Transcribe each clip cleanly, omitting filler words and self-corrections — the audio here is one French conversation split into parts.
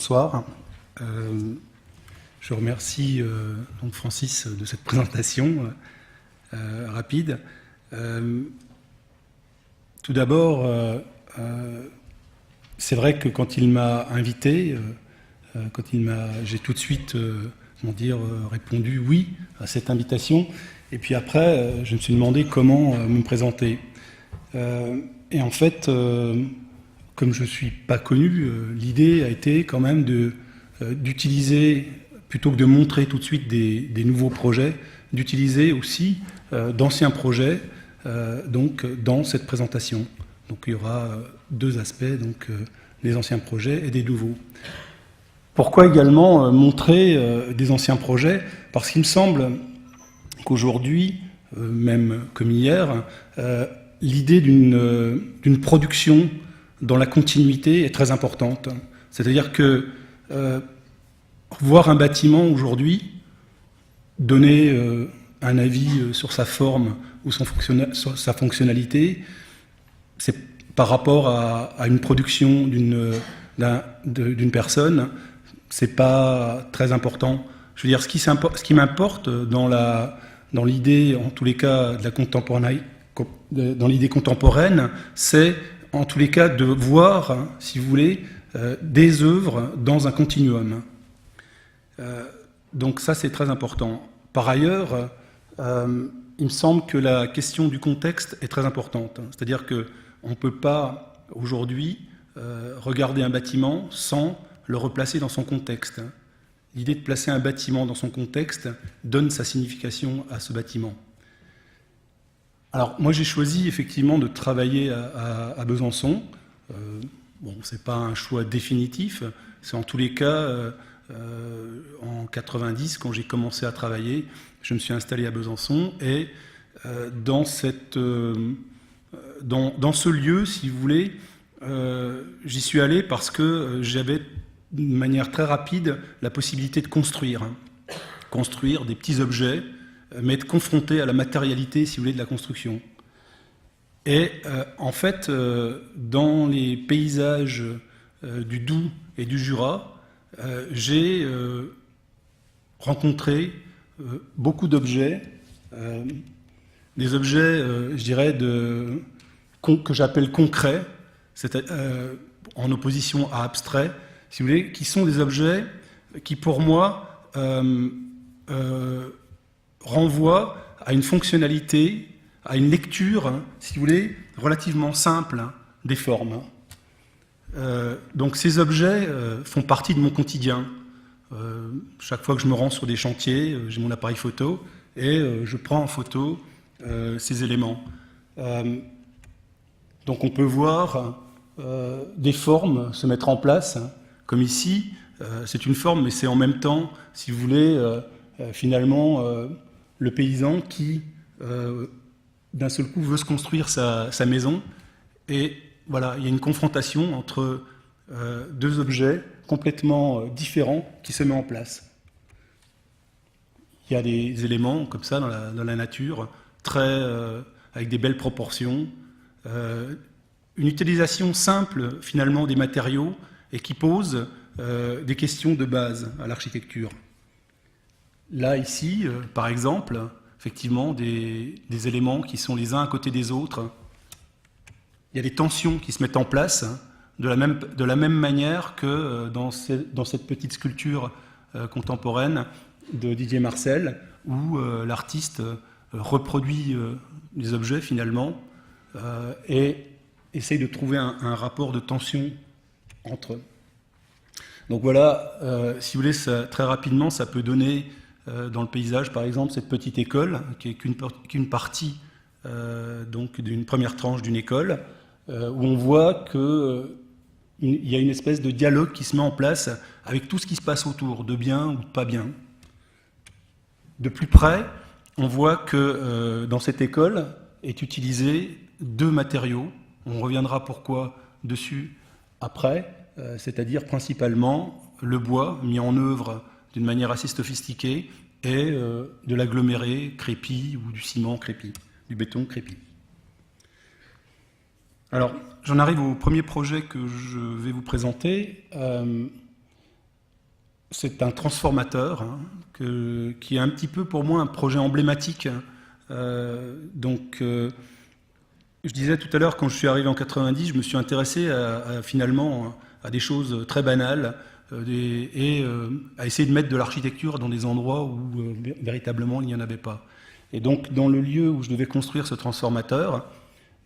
Bonsoir. Je remercie donc Francis de cette présentation rapide. Tout d'abord, c'est vrai que quand il m'a invité, j'ai tout de suite répondu oui à cette invitation. Et puis après, je me suis demandé comment me présenter. Et en fait, comme je ne suis pas connu, l'idée a été quand même d'utiliser, plutôt que de montrer tout de suite des nouveaux projets, d'utiliser aussi d'anciens projets dans cette présentation. Donc il y aura deux aspects, les anciens projets et des nouveaux. Pourquoi également montrer des anciens projets? Parce qu'il me semble qu'aujourd'hui, même comme hier, l'idée d'une production dans la continuité est très importante. C'est-à-dire que voir un bâtiment aujourd'hui, donner un avis sur sa forme ou sur sa fonctionnalité, c'est par rapport à une production d'une personne, c'est pas très important. Je veux dire, ce qui m'importe dans l'idée, en tous les cas, dans l'idée contemporaine, c'est en tous les cas de voir, si vous voulez, des œuvres dans un continuum. Donc ça, c'est très important. Par ailleurs, il me semble que la question du contexte est très importante. C'est-à-dire qu'on ne peut pas, aujourd'hui, regarder un bâtiment sans le replacer dans son contexte. L'idée de placer un bâtiment dans son contexte donne sa signification à ce bâtiment. Alors, moi, j'ai choisi effectivement de travailler à Besançon. Bon, ce n'est pas un choix définitif. C'est en tous les cas, en 90, quand j'ai commencé à travailler, je me suis installé à Besançon. Et dans ce lieu, si vous voulez, j'y suis allé parce que j'avais, de manière très rapide, la possibilité de construire des petits objets, mais être confronté à la matérialité, si vous voulez, de la construction. Et en fait, dans les paysages du Doubs et du Jura, j'ai rencontré beaucoup d'objets, des objets, je dirais, que j'appelle concrets, en opposition à abstraits, si vous voulez, qui sont des objets qui, pour moi, renvoie à une fonctionnalité, à une lecture, si vous voulez, relativement simple des formes. Donc ces objets font partie de mon quotidien. Chaque fois que je me rends sur des chantiers, j'ai mon appareil photo et je prends en photo ces éléments. Donc on peut voir des formes se mettre en place, comme ici. C'est une forme, mais c'est en même temps, si vous voulez, finalement, le paysan qui, d'un seul coup, veut se construire sa maison. Et voilà, il y a une confrontation entre deux objets complètement différents qui se met en place. Il y a des éléments comme ça dans la nature, avec des belles proportions. Une utilisation simple, finalement, des matériaux et qui pose des questions de base à l'architecture. Là, ici, par exemple, effectivement, des éléments qui sont les uns à côté des autres. Il y a des tensions qui se mettent en place de la même manière que dans cette petite sculpture contemporaine de Didier Marcel, où l'artiste reproduit les objets, finalement, et essaye de trouver un rapport de tension entre eux. Donc voilà, si vous voulez, très rapidement, ça peut donner dans le paysage, par exemple, cette petite école, qui est qu'une partie donc d'une première tranche d'une école, où on voit qu'il y a une espèce de dialogue qui se met en place avec tout ce qui se passe autour, de bien ou de pas bien. De plus près, on voit que dans cette école est utilisé deux matériaux. On reviendra pourquoi dessus après, c'est-à-dire principalement le bois mis en œuvre d'une manière assez sophistiquée et de l'aggloméré crépi ou du ciment crépi, du béton crépi. Alors, j'en arrive au premier projet que je vais vous présenter. c'est un transformateur qui est un petit peu pour moi un projet emblématique. Je disais tout à l'heure, quand je suis arrivé en 90, je me suis intéressé finalement à des choses très banales à essayer de mettre de l'architecture dans des endroits où véritablement il n'y en avait pas. Et donc dans le lieu où je devais construire ce transformateur,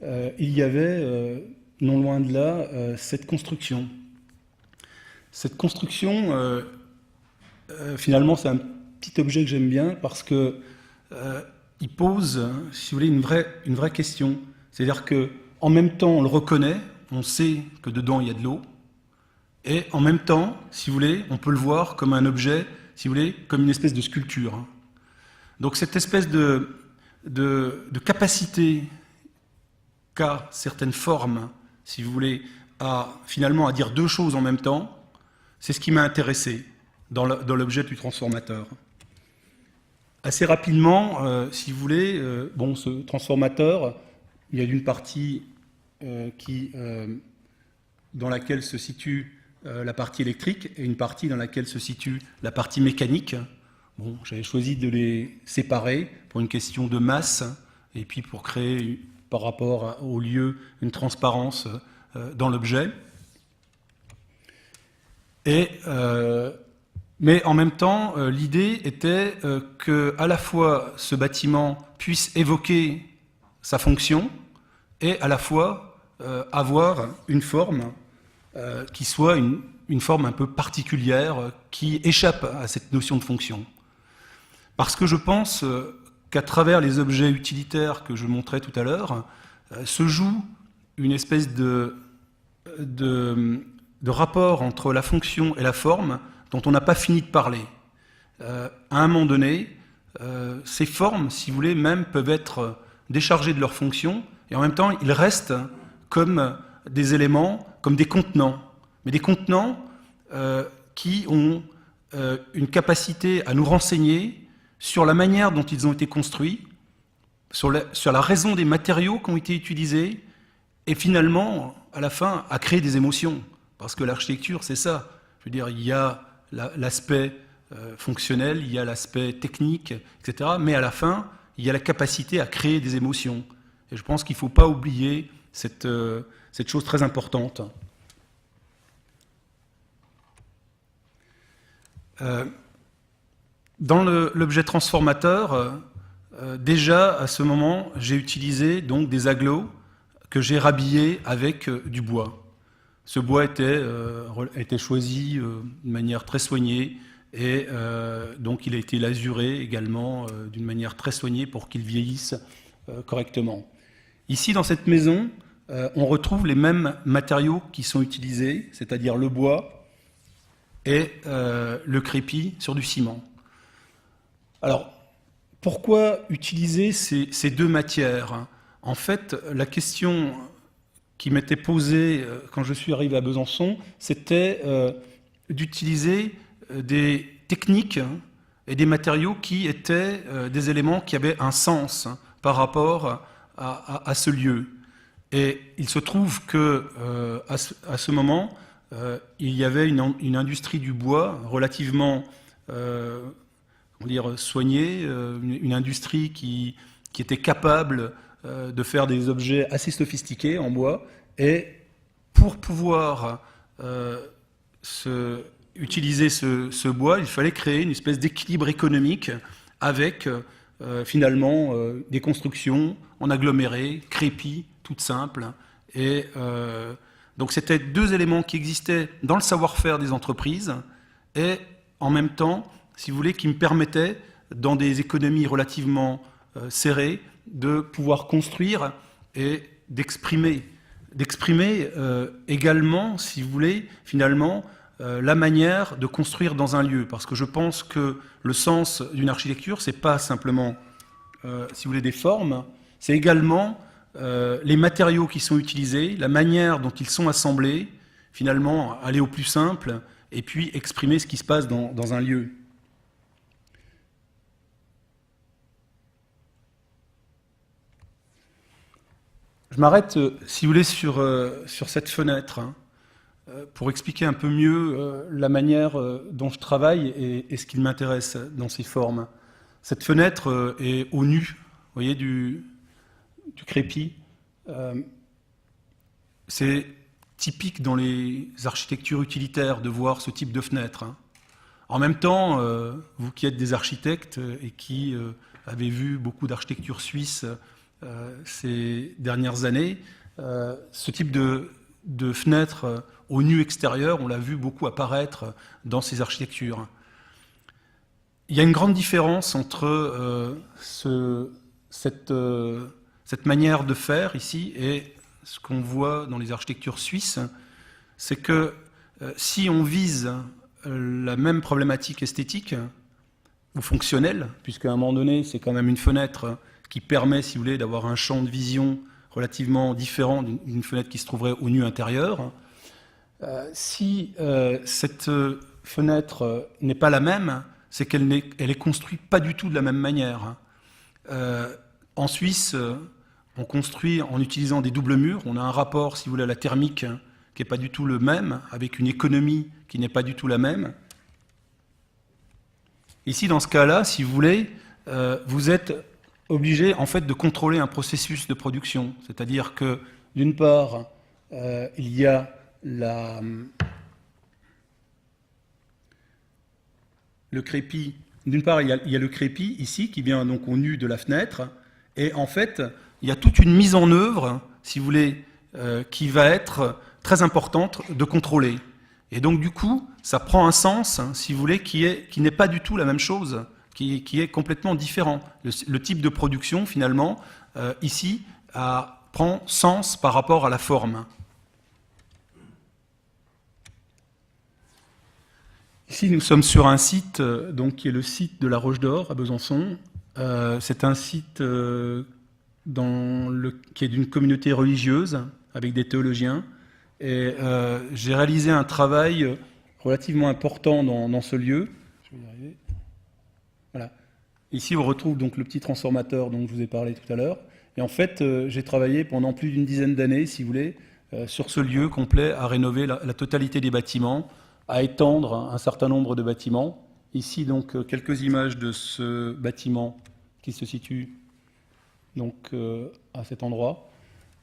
il y avait, non loin de là, cette construction. Cette construction, finalement, c'est un petit objet que j'aime bien parce que il pose, si vous voulez, une vraie question. C'est-à-dire que, en même temps, on le reconnaît, on sait que dedans il y a de l'eau, et en même temps, si vous voulez, on peut le voir comme un objet, si vous voulez, comme une espèce de sculpture. Donc cette espèce de capacité qu'a certaines formes, si vous voulez, finalement à dire deux choses en même temps, c'est ce qui m'a intéressé dans l'objet du transformateur. Assez rapidement, si vous voulez, ce transformateur, il y a une partie dans laquelle se situe la partie électrique et une partie dans laquelle se situe la partie mécanique. Bon, j'avais choisi de les séparer pour une question de masse et puis pour créer, par rapport au lieu, une transparence dans l'objet. Mais en même temps, l'idée était que à la fois ce bâtiment puisse évoquer sa fonction et à la fois avoir une forme qui soit une forme un peu particulière qui échappe à cette notion de fonction. Parce que je pense qu'à travers les objets utilitaires que je montrais tout à l'heure, se joue une espèce de rapport entre la fonction et la forme dont on n'a pas fini de parler. À un moment donné, ces formes, si vous voulez, même peuvent être déchargées de leur fonction, et en même temps, ils restent comme des éléments, comme des contenants. Mais des contenants qui ont une capacité à nous renseigner sur la manière dont ils ont été construits, sur la raison des matériaux qui ont été utilisés, et finalement, à la fin, à créer des émotions. Parce que l'architecture, c'est ça. Je veux dire, il y a l'aspect fonctionnel, il y a l'aspect technique, etc. Mais à la fin, il y a la capacité à créer des émotions. Et je pense qu'il ne faut pas oublier cette chose très importante. Dans l'objet transformateur, déjà à ce moment, j'ai utilisé donc des agglos que j'ai rhabillés avec du bois. Ce bois était choisi de manière très soignée et donc il a été lasuré également d'une manière très soignée pour qu'il vieillisse correctement. Ici, dans cette maison, on retrouve les mêmes matériaux qui sont utilisés, c'est-à-dire le bois et le crépi sur du ciment. Alors, pourquoi utiliser ces deux matières ? En fait, la question qui m'était posée quand je suis arrivé à Besançon, c'était d'utiliser des techniques et des matériaux qui étaient des éléments qui avaient un sens par rapport à ce lieu. Et il se trouve que à ce moment, il y avait une industrie du bois relativement soignée, une industrie qui était capable de faire des objets assez sophistiqués en bois. Et pour pouvoir utiliser ce bois, il fallait créer une espèce d'équilibre économique avec finalement des constructions en aggloméré, crépi, toutes simples. Et donc c'était deux éléments qui existaient dans le savoir-faire des entreprises et en même temps, si vous voulez, qui me permettaient, dans des économies relativement serrées, de pouvoir construire et d'exprimer également, si vous voulez, finalement, la manière de construire dans un lieu. Parce que je pense que le sens d'une architecture, c'est pas simplement, si vous voulez, des formes, c'est également les matériaux qui sont utilisés, la manière dont ils sont assemblés, finalement, aller au plus simple, et puis exprimer ce qui se passe dans un lieu. Je m'arrête, si vous voulez, sur cette fenêtre. pour expliquer un peu mieux la manière dont je travaille et ce qui m'intéresse dans ces formes. Cette fenêtre est au nu, vous voyez, du crépi. C'est typique dans les architectures utilitaires de voir ce type de fenêtre. En même temps, vous qui êtes des architectes et qui avez vu beaucoup d'architecture suisse ces dernières années, ce type de fenêtre au nu extérieur, on l'a vu beaucoup apparaître dans ces architectures. Il y a une grande différence entre cette manière de faire ici et ce qu'on voit dans les architectures suisses, c'est que si on vise la même problématique esthétique ou fonctionnelle, puisqu'à un moment donné, c'est quand même une fenêtre qui permet, si vous voulez, d'avoir un champ de vision relativement différent d'une fenêtre qui se trouverait au nu intérieur. Si cette fenêtre n'est pas la même, c'est qu'elle est construite pas du tout de la même manière. En Suisse, on construit en utilisant des doubles murs. On a un rapport, si vous voulez, à la thermique qui n'est pas du tout le même, avec une économie qui n'est pas du tout la même. Ici, dans ce cas-là, si vous voulez, vous êtes obligé en fait de contrôler un processus de production. C'est-à-dire que, d'une part, il y a le crépi. D'une part, il y a le crépi ici qui vient donc au nu de la fenêtre, et en fait, il y a toute une mise en œuvre, si vous voulez, qui va être très importante de contrôler. Et donc, du coup, ça prend un sens, si vous voulez, qui n'est pas du tout la même chose, qui est complètement différent. Le type de production, finalement, ici, prend sens par rapport à la forme. Ici, nous sommes sur un site donc, qui est le site de la Roche d'Or à Besançon. C'est un site qui est d'une communauté religieuse avec des théologiens. Et j'ai réalisé un travail relativement important dans ce lieu. Je vais y arriver. Voilà. Ici, on retrouve donc le petit transformateur dont je vous ai parlé tout à l'heure. Et en fait, j'ai travaillé pendant plus d'une dizaine d'années, si vous voulez, sur ce lieu complet à rénover la totalité des bâtiments, à étendre un certain nombre de bâtiments. Ici, donc, quelques images de ce bâtiment qui se situe donc, à cet endroit.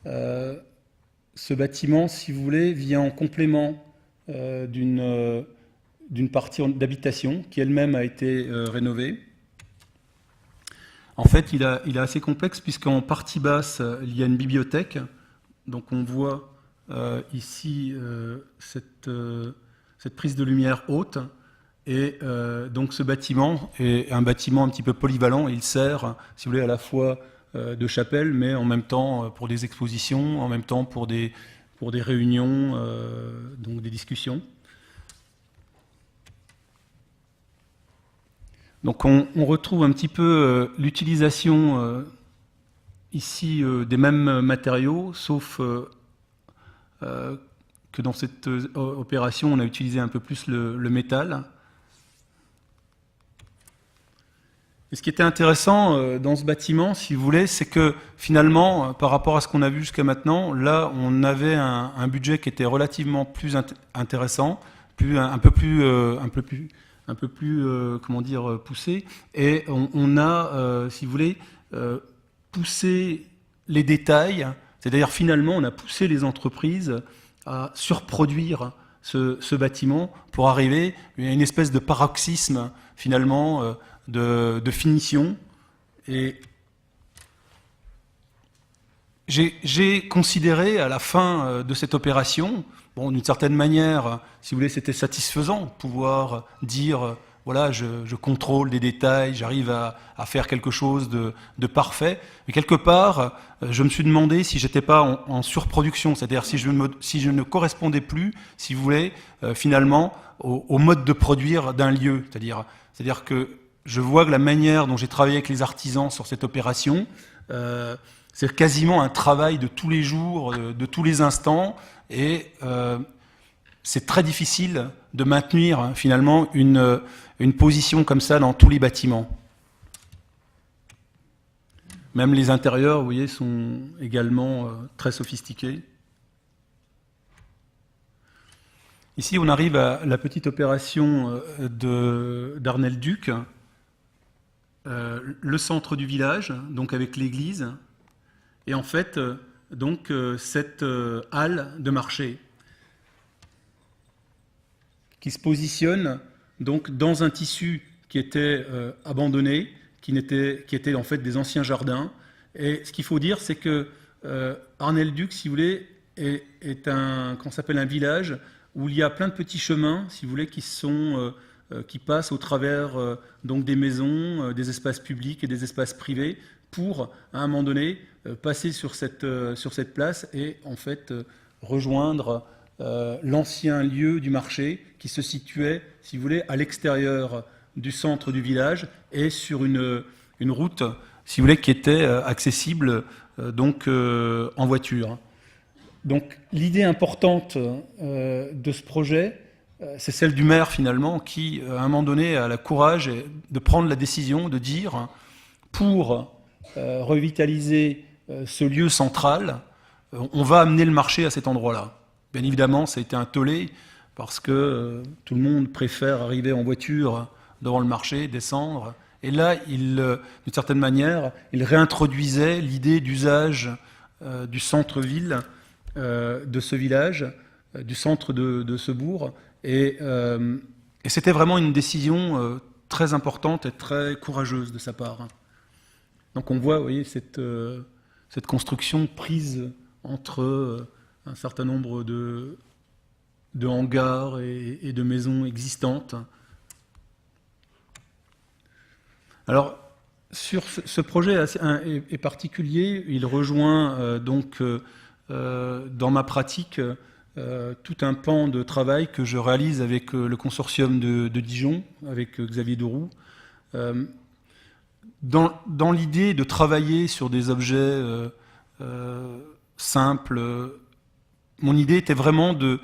Ce bâtiment, si vous voulez, vient en complément d'une partie d'habitation qui elle-même a été rénovée. En fait, il est assez complexe puisqu'en partie basse, il y a une bibliothèque. Donc on voit ici cette prise de lumière haute. Et donc ce bâtiment est un bâtiment un petit peu polyvalent. Il sert, si vous voulez, à la fois de chapelle, mais en même temps pour des expositions, en même temps pour des réunions, donc des discussions. Donc on retrouve un petit peu l'utilisation ici des mêmes matériaux, sauf que dans cette opération, on a utilisé un peu plus le métal. Et ce qui était intéressant dans ce bâtiment, si vous voulez, c'est que finalement, par rapport à ce qu'on a vu jusqu'à maintenant, là, on avait un budget qui était relativement plus intéressant, un peu plus comment dire, poussé, et on a, si vous voulez, poussé les détails, c'est-à-dire finalement, on a poussé les entreprises à surproduire ce bâtiment pour arriver à une espèce de paroxysme, finalement, de finition. Et j'ai considéré à la fin de cette opération, bon, d'une certaine manière, si vous voulez, c'était satisfaisant de pouvoir dire, voilà, je contrôle des détails, j'arrive à faire quelque chose de parfait. Mais quelque part, je me suis demandé si j'étais pas en surproduction, c'est-à-dire si je ne correspondais plus, si vous voulez, finalement, au mode de produire d'un lieu. C'est-à-dire que je vois que la manière dont j'ai travaillé avec les artisans sur cette opération, c'est quasiment un travail de tous les jours, de tous les instants, et c'est très difficile de maintenir finalement une position comme ça dans tous les bâtiments. Même les intérieurs, vous voyez, sont également très sophistiqués. Ici, on arrive à la petite opération d'Arnel Duc, le centre du village, donc avec l'église, et en fait, donc cette halle de marché qui se positionne donc dans un tissu qui était abandonné, qui était en fait des anciens jardins. Et ce qu'il faut dire, c'est que Arnel-Duc, si vous voulez, est qu'on s'appelle un village où il y a plein de petits chemins, si vous voulez, qui passent au travers donc des maisons, des espaces publics et des espaces privés, pour, à un moment donné, passer sur cette place et en fait rejoindre l'ancien lieu du marché qui se situait, si vous voulez, à l'extérieur du centre du village et sur une route, si vous voulez, qui était accessible donc en voiture. Donc l'idée importante de ce projet, c'est celle du maire finalement qui, à un moment donné, a le courage de prendre la décision de dire, pour revitaliser ce lieu central, on va amener le marché à cet endroit-là. Bien évidemment, ça a été un tollé parce que tout le monde préfère arriver en voiture devant le marché, descendre. Et là, d'une certaine manière, il réintroduisait l'idée d'usage du centre-ville de ce village, du centre de ce bourg. Et c'était vraiment une décision très importante et très courageuse de sa part. Donc on voit, vous voyez, cette construction prise entre un certain nombre de hangars et de maisons existantes. Alors, sur ce projet est particulier, il rejoint donc dans ma pratique tout un pan de travail que je réalise avec le consortium de Dijon, avec Xavier Deroux, dans l'idée de travailler sur des objets simples. Mon idée était vraiment de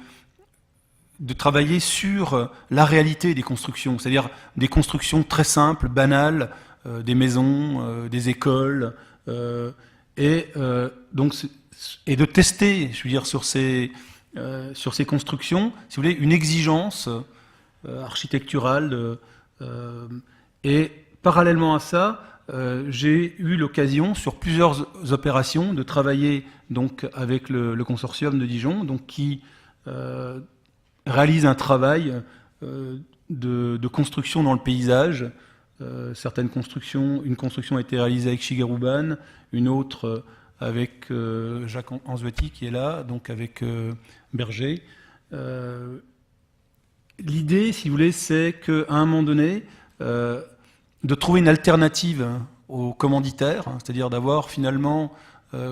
travailler sur la réalité des constructions, c'est-à-dire des constructions très simples, banales, des maisons, des écoles, et de tester, je veux dire, sur ces constructions, si vous voulez, une exigence architecturale. Et parallèlement à ça, j'ai eu l'occasion, sur plusieurs opérations, de travailler donc avec le consortium de Dijon, donc qui réalise un travail de construction dans le paysage. Une construction a été réalisée avec Shigeru Ban, une autre avec Jacques Anzuati qui est là, donc avec Berger. L'idée, si vous voulez, c'est qu'à un moment donné, de trouver une alternative aux commanditaires, c'est-à-dire d'avoir finalement,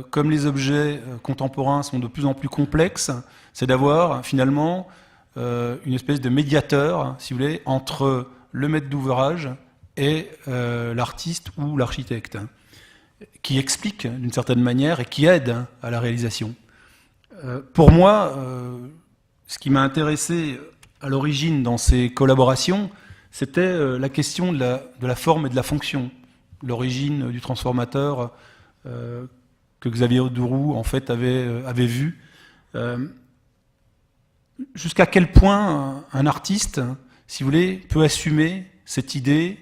comme les objets contemporains sont de plus en plus complexes, c'est d'avoir finalement une espèce de médiateur, si vous voulez, entre le maître d'ouvrage et l'artiste ou l'architecte, qui explique d'une certaine manière et qui aide à la réalisation. Pour moi, ce qui m'a intéressé à l'origine dans ces collaborations, c'était la question de la forme et de la fonction, l'origine du transformateur que Xavier Deroux en fait avait vu. Jusqu'à quel point un artiste, si vous voulez, peut assumer cette idée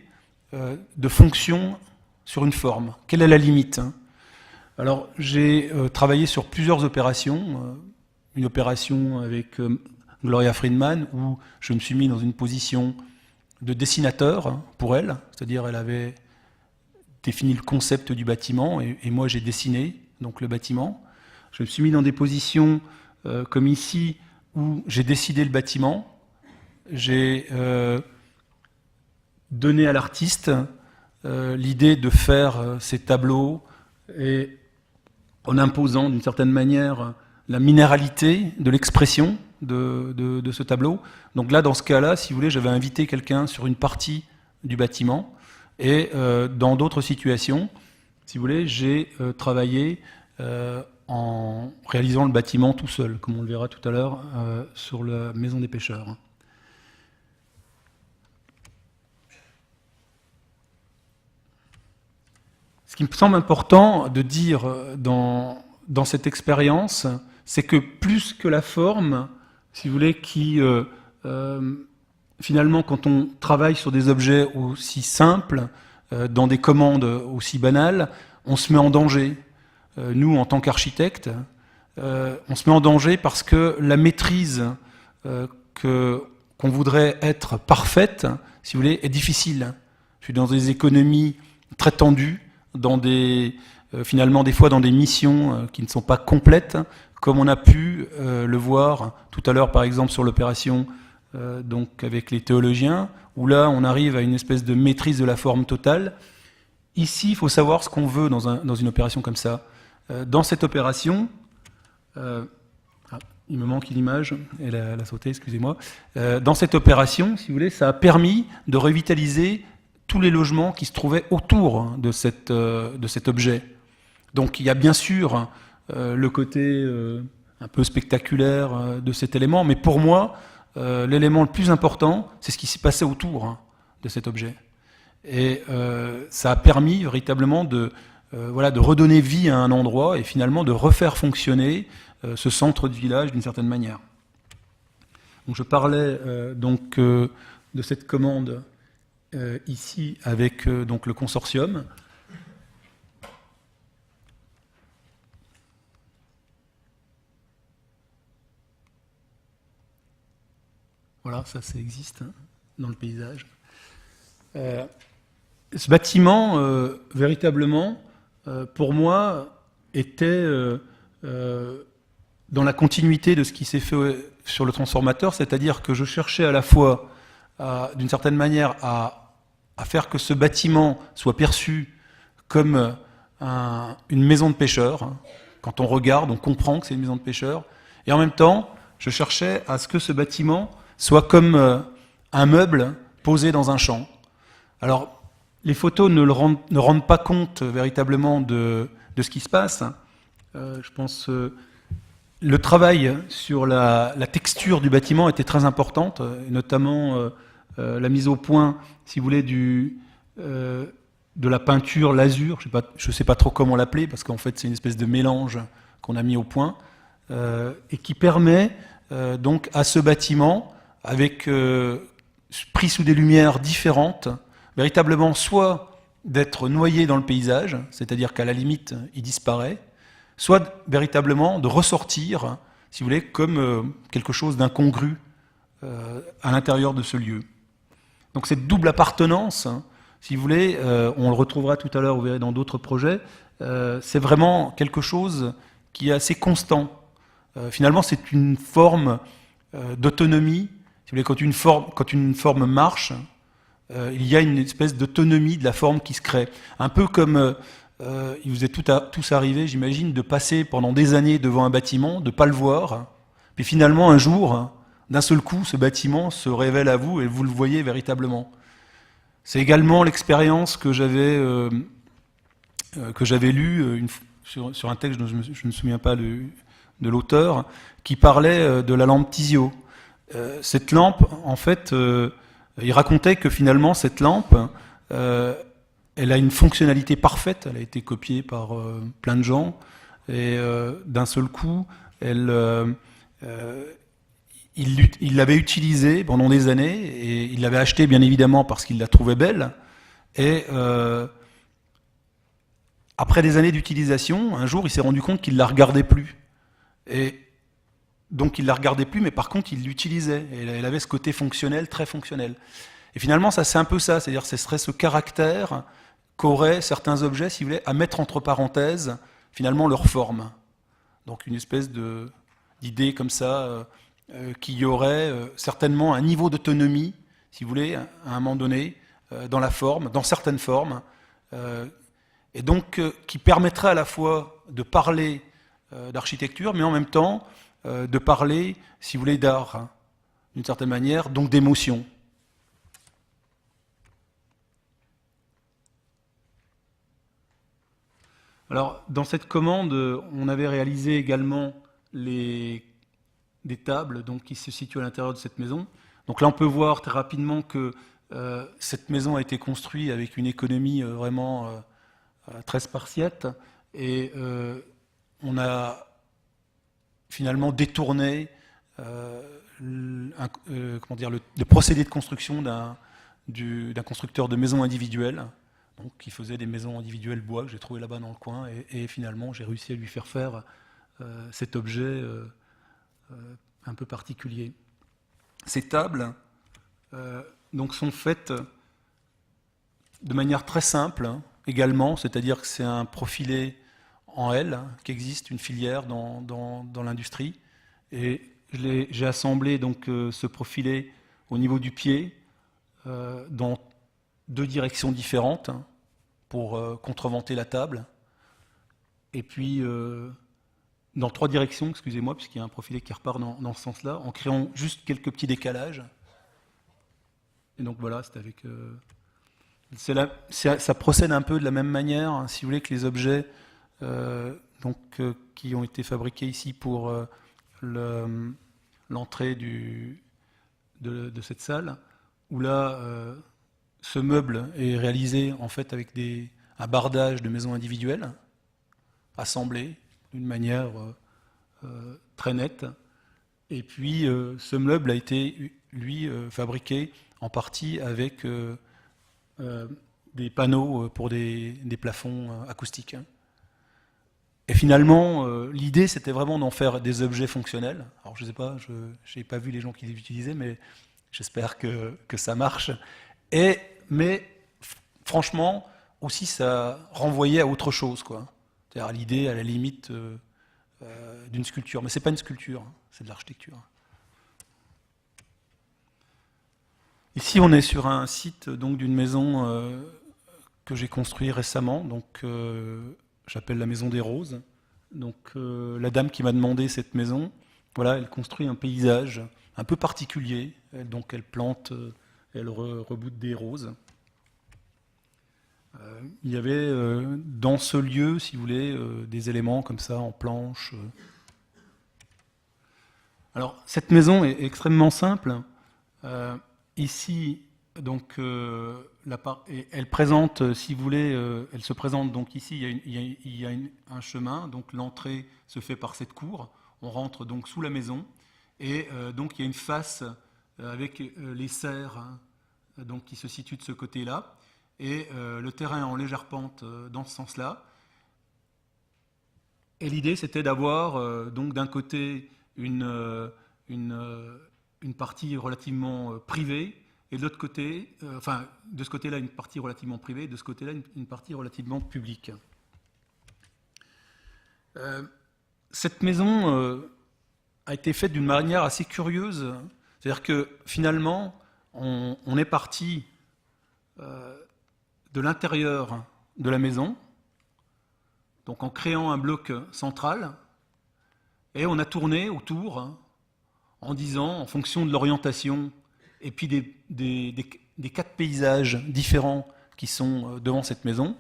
de fonction sur une forme. Quelle est la limite? Alors, j'ai travaillé sur plusieurs opérations. Une opération avec Gloria Friedman, où je me suis mis dans une position de dessinateur pour elle, c'est-à-dire elle avait défini le concept du bâtiment et moi j'ai dessiné donc le bâtiment. Je me suis mis dans des positions comme ici où j'ai décidé le bâtiment, j'ai donné à l'artiste l'idée de faire ces tableaux et en imposant d'une certaine manière la minéralité de l'expression de ce tableau. Donc là, dans ce cas-là, si vous voulez, j'avais invité quelqu'un sur une partie du bâtiment et dans d'autres situations, si vous voulez, j'ai travaillé en réalisant le bâtiment tout seul, comme on le verra tout à l'heure sur la Maison des Pêcheurs. Ce qui me semble important de dire dans cette expérience, c'est que plus que la forme, si vous voulez, qui, finalement, quand on travaille sur des objets aussi simples, dans des commandes aussi banales, on se met en danger. Nous, en tant qu'architectes, on se met en danger parce que la maîtrise qu'on voudrait être parfaite, si vous voulez, est difficile. Je suis dans des économies très tendues, dans finalement des fois dans des missions qui ne sont pas complètes, comme on a pu le voir tout à l'heure, par exemple, sur l'opération donc avec les théologiens, où là, on arrive à une espèce de maîtrise de la forme totale. Ici, il faut savoir ce qu'on veut dans une opération comme ça. Dans cette opération, il me manque une image, elle a sauté, excusez-moi. Dans cette opération, si vous voulez, ça a permis de revitaliser tous les logements qui se trouvaient autour de cet objet. Donc il y a bien sûr le côté un peu spectaculaire de cet élément, mais pour moi, l'élément le plus important, c'est ce qui s'est passé autour de cet objet. Et ça a permis véritablement de redonner vie à un endroit et finalement de refaire fonctionner ce centre de village d'une certaine manière. Donc je parlais de cette commande ici avec donc le consortium. Voilà, ça existe dans le paysage. Ce bâtiment, véritablement, pour moi, était dans la continuité de ce qui s'est fait sur le transformateur, c'est-à-dire que je cherchais à la fois, d'une certaine manière, à faire que ce bâtiment soit perçu comme une maison de pêcheurs. Quand on regarde, on comprend que c'est une maison de pêcheurs. Et en même temps, je cherchais à ce que ce bâtiment soit comme un meuble posé dans un champ. Alors, les photos ne rendent pas compte véritablement de ce qui se passe. Je pense le travail sur la texture du bâtiment était très importante, notamment la mise au point, si vous voulez, de la peinture, l'azur, je ne sais pas trop comment l'appeler, parce qu'en fait c'est une espèce de mélange qu'on a mis au point, et qui permet donc à ce bâtiment, avec pris sous des lumières différentes, véritablement soit d'être noyé dans le paysage, c'est-à-dire qu'à la limite il disparaît, soit véritablement de ressortir, si vous voulez, comme quelque chose d'incongru à l'intérieur de ce lieu. Donc cette double appartenance, si vous voulez, on le retrouvera tout à l'heure, vous verrez dans d'autres projets, c'est vraiment quelque chose qui est assez constant. Finalement, c'est une forme d'autonomie. Si vous voulez, quand une forme marche, il y a une espèce d'autonomie de la forme qui se crée. Un peu comme il vous est tous arrivé, j'imagine, de passer pendant des années devant un bâtiment, de ne pas le voir, puis finalement un jour, d'un seul coup, ce bâtiment se révèle à vous et vous le voyez véritablement. C'est également l'expérience que j'avais lue sur un texte dont je ne me souviens pas de l'auteur, qui parlait de la lampe Tizio. Cette lampe, en fait, il racontait que finalement cette lampe, elle a une fonctionnalité parfaite, elle a été copiée par plein de gens, et d'un seul coup, il l'avait utilisée pendant des années, et il l'avait achetée bien évidemment parce qu'il la trouvait belle, et après des années d'utilisation, un jour il s'est rendu compte qu'il ne la regardait plus. Et donc il ne la regardait plus, mais par contre il l'utilisait, et elle avait ce côté fonctionnel, très fonctionnel. Et finalement, ça c'est un peu ça, c'est-à-dire ce serait ce caractère qu'auraient certains objets, si vous voulez, à mettre entre parenthèses, finalement, leur forme. Donc une espèce d'idée comme ça, qu'il y aurait certainement un niveau d'autonomie, si vous voulez, à un moment donné, dans la forme, dans certaines formes, et donc qui permettrait à la fois de parler d'architecture, mais en même temps de parler, si vous voulez, d'art, d'une certaine manière, donc d'émotion. Alors, dans cette commande, on avait réalisé également des tables donc, qui se situent à l'intérieur de cette maison. Donc là, on peut voir très rapidement que cette maison a été construite avec une économie vraiment très spartiate, et on a finalement détourné comment dire, le procédé de construction d'un constructeur de maisons individuelles. Donc, qui faisait des maisons individuelles bois que j'ai trouvé là-bas dans le coin. Et finalement, j'ai réussi à lui faire faire cet objet un peu particulier. Ces tables donc sont faites de manière très simple également, c'est-à-dire que c'est un profilé en L qui existe, une filière dans l'industrie. Et j'ai assemblé donc ce profilé au niveau du pied dans 2 directions différentes pour contreventer la table. Et puis dans 3 directions, excusez-moi, puisqu'il y a un profilé qui repart dans ce sens-là, en créant juste quelques petits décalages. Et donc voilà, c'est avec... ça procède un peu de la même manière, hein, si vous voulez, que les objets qui ont été fabriqués ici pour l'entrée de cette salle, où là, ce meuble est réalisé en fait avec un bardage de maisons individuelles, assemblé d'une manière très nette. Et puis, ce meuble a été, lui, fabriqué en partie avec des panneaux pour des plafonds acoustiques. Et finalement, l'idée, c'était vraiment d'en faire des objets fonctionnels. Alors, je ne sais pas, je n'ai pas vu les gens qui les utilisaient, mais j'espère que ça marche. Mais franchement, aussi, ça renvoyait à autre chose, quoi. C'est-à-dire à l'idée, à la limite, d'une sculpture. Mais ce n'est pas une sculpture, hein, c'est de l'architecture. Ici, on est sur un site donc d'une maison que j'ai construite récemment. Donc, j'appelle la maison des roses. Donc, la dame qui m'a demandé cette maison, voilà, elle construit un paysage un peu particulier. Donc, elle plante, elle reboute des roses. Il y avait dans ce lieu, si vous voulez, des éléments comme ça en planche. Alors, cette maison est extrêmement simple. Ici, donc, elle présente, si vous voulez, elle se présente donc ici. Il y a un chemin. Donc, l'entrée se fait par cette cour. On rentre donc sous la maison, et donc il y a une face avec les serres, hein, donc qui se situent de ce côté-là. Et le terrain en légère pente dans ce sens-là. Et l'idée, c'était d'avoir donc d'un côté une partie relativement privée, et de l'autre côté, de ce côté-là une partie relativement privée, et de ce côté-là une partie relativement publique. Cette maison a été faite d'une manière assez curieuse, c'est-à-dire que finalement, on est parti de l'intérieur de la maison, donc en créant un bloc central, et on a tourné autour en disant, en fonction de l'orientation, et puis des 4 paysages différents qui sont devant cette maison,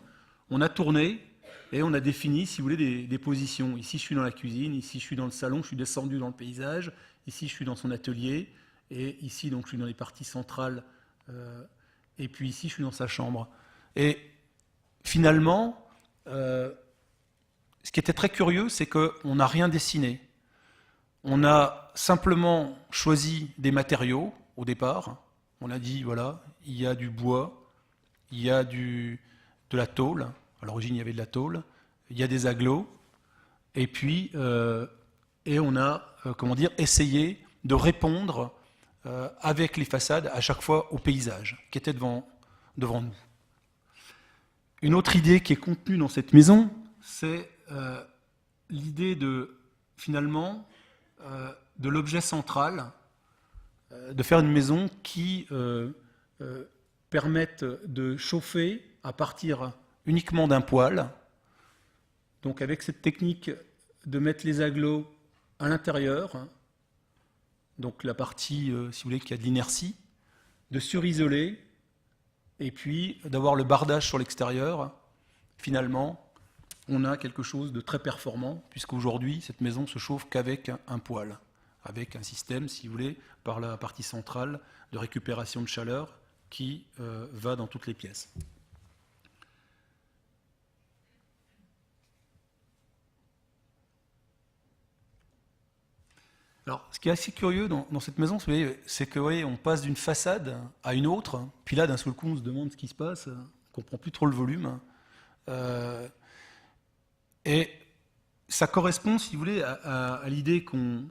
on a tourné et on a défini, si vous voulez, des positions. Ici, je suis dans la cuisine, ici, je suis dans le salon, je suis descendu dans le paysage, ici, je suis dans son atelier, et ici, donc, je suis dans les parties centrales, et puis ici, je suis dans sa chambre. Et finalement, ce qui était très curieux, c'est qu'on n'a rien dessiné. On a simplement choisi des matériaux au départ. On a dit, voilà, il y a du bois, il y a de la tôle. À l'origine, il y avait de la tôle. Il y a des agglos. Et puis, on a, essayé de répondre avec les façades à chaque fois au paysage qui était devant nous. Une autre idée qui est contenue dans cette maison, c'est l'idée de, finalement, de l'objet central, de faire une maison qui permette de chauffer à partir uniquement d'un poêle. Donc avec cette technique de mettre les agglos à l'intérieur, donc la partie, si vous voulez, qui a de l'inertie, de surisoler, et puis d'avoir le bardage sur l'extérieur. Finalement, on a quelque chose de très performant, puisqu'aujourd'hui, cette maison se chauffe qu'avec un poêle, avec un système, si vous voulez, par la partie centrale de récupération de chaleur qui va dans toutes les pièces. Alors, ce qui est assez curieux dans cette maison, c'est que, vous voyez, on passe d'une façade à une autre, puis là, d'un seul coup, on se demande ce qui se passe, on ne comprend plus trop le volume. Et ça correspond, si vous voulez, à l'idée qu'on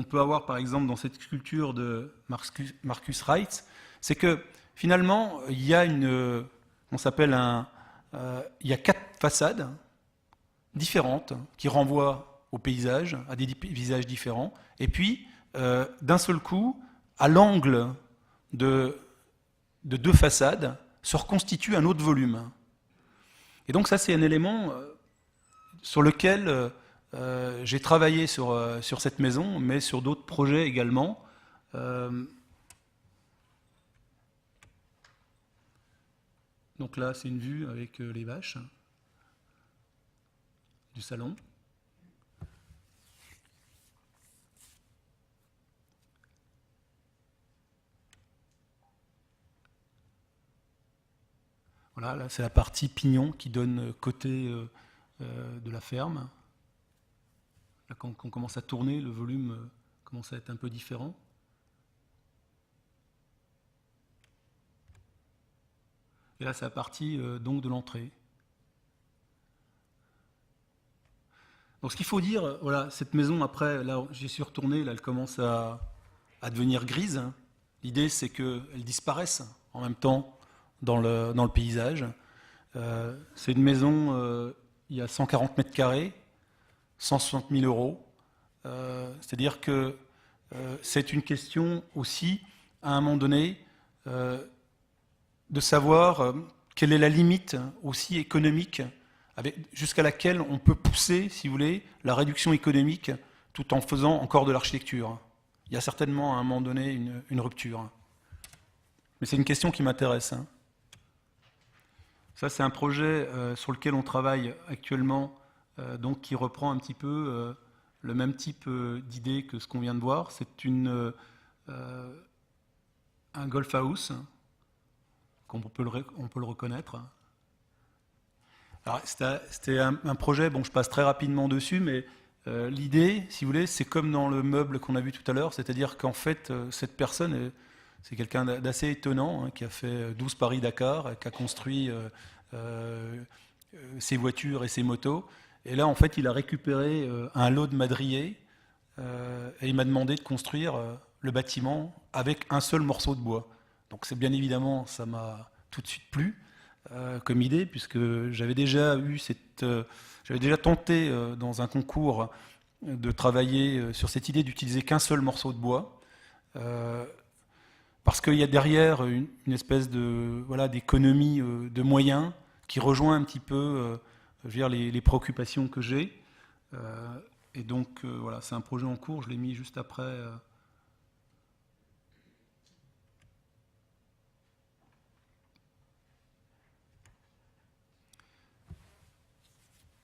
peut avoir, par exemple, dans cette sculpture de Marcus Reitz, c'est que finalement, il y a il y a 4 façades différentes qui renvoient au paysage, à des visages différents, et puis, d'un seul coup, à l'angle de 2 façades, se reconstitue un autre volume. Et donc ça, c'est un élément sur lequel j'ai travaillé sur cette maison, mais sur d'autres projets également. Donc là, c'est une vue avec les vaches du salon. Voilà, là, c'est la partie pignon qui donne côté de la ferme. Là, quand on commence à tourner, le volume commence à être un peu différent. Et là, c'est la partie donc de l'entrée. Donc, ce qu'il faut dire, voilà, cette maison, après, là, j'y suis retourné, là, elle commence à devenir grise. L'idée, c'est qu'elle disparaisse en même temps dans le paysage. C'est une maison, il y a 140 mètres carrés, 160 000 euros. C'est-à-dire que c'est une question aussi, à un moment donné, de savoir quelle est la limite aussi économique jusqu'à laquelle on peut pousser, si vous voulez, la réduction économique tout en faisant encore de l'architecture. Il y a certainement à un moment donné une rupture. Mais c'est une question qui m'intéresse. Ça, c'est un projet sur lequel on travaille actuellement, donc qui reprend un petit peu le même type d'idée que ce qu'on vient de voir. C'est un golf house, on peut le reconnaître. Alors, c'était un projet, bon, je passe très rapidement dessus, mais l'idée, si vous voulez, c'est comme dans le meuble qu'on a vu tout à l'heure, c'est-à-dire qu'en fait, cette personne, c'est quelqu'un d'assez étonnant, hein, qui a fait 12 Paris-Dakar, qui a construit ses voitures et ses motos. Et là, en fait, il a récupéré un lot de madriers et il m'a demandé de construire le bâtiment avec un seul morceau de bois. Donc, c'est bien évidemment, ça m'a tout de suite plu comme idée, puisque j'avais déjà tenté dans un concours de travailler sur cette idée d'utiliser qu'un seul morceau de bois. Parce qu'il y a derrière une espèce d'économie de moyens qui rejoint un petit peu les préoccupations que j'ai. Et donc, voilà, c'est un projet en cours, je l'ai mis juste après.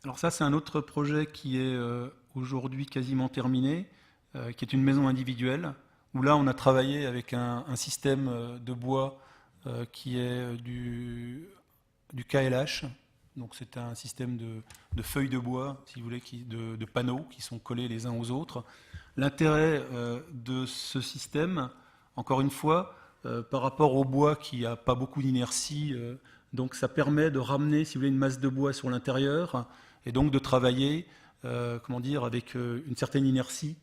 Alors ça, c'est un autre projet qui est aujourd'hui quasiment terminé, qui est une maison individuelle, où là, on a travaillé avec un système de bois qui est du KLH. Donc c'est un système de feuilles de bois, si vous voulez, de panneaux qui sont collés les uns aux autres. L'intérêt de ce système, encore une fois, par rapport au bois qui n'a pas beaucoup d'inertie, donc ça permet de ramener, si vous voulez, une masse de bois sur l'intérieur et donc de travailler, avec une certaine inertie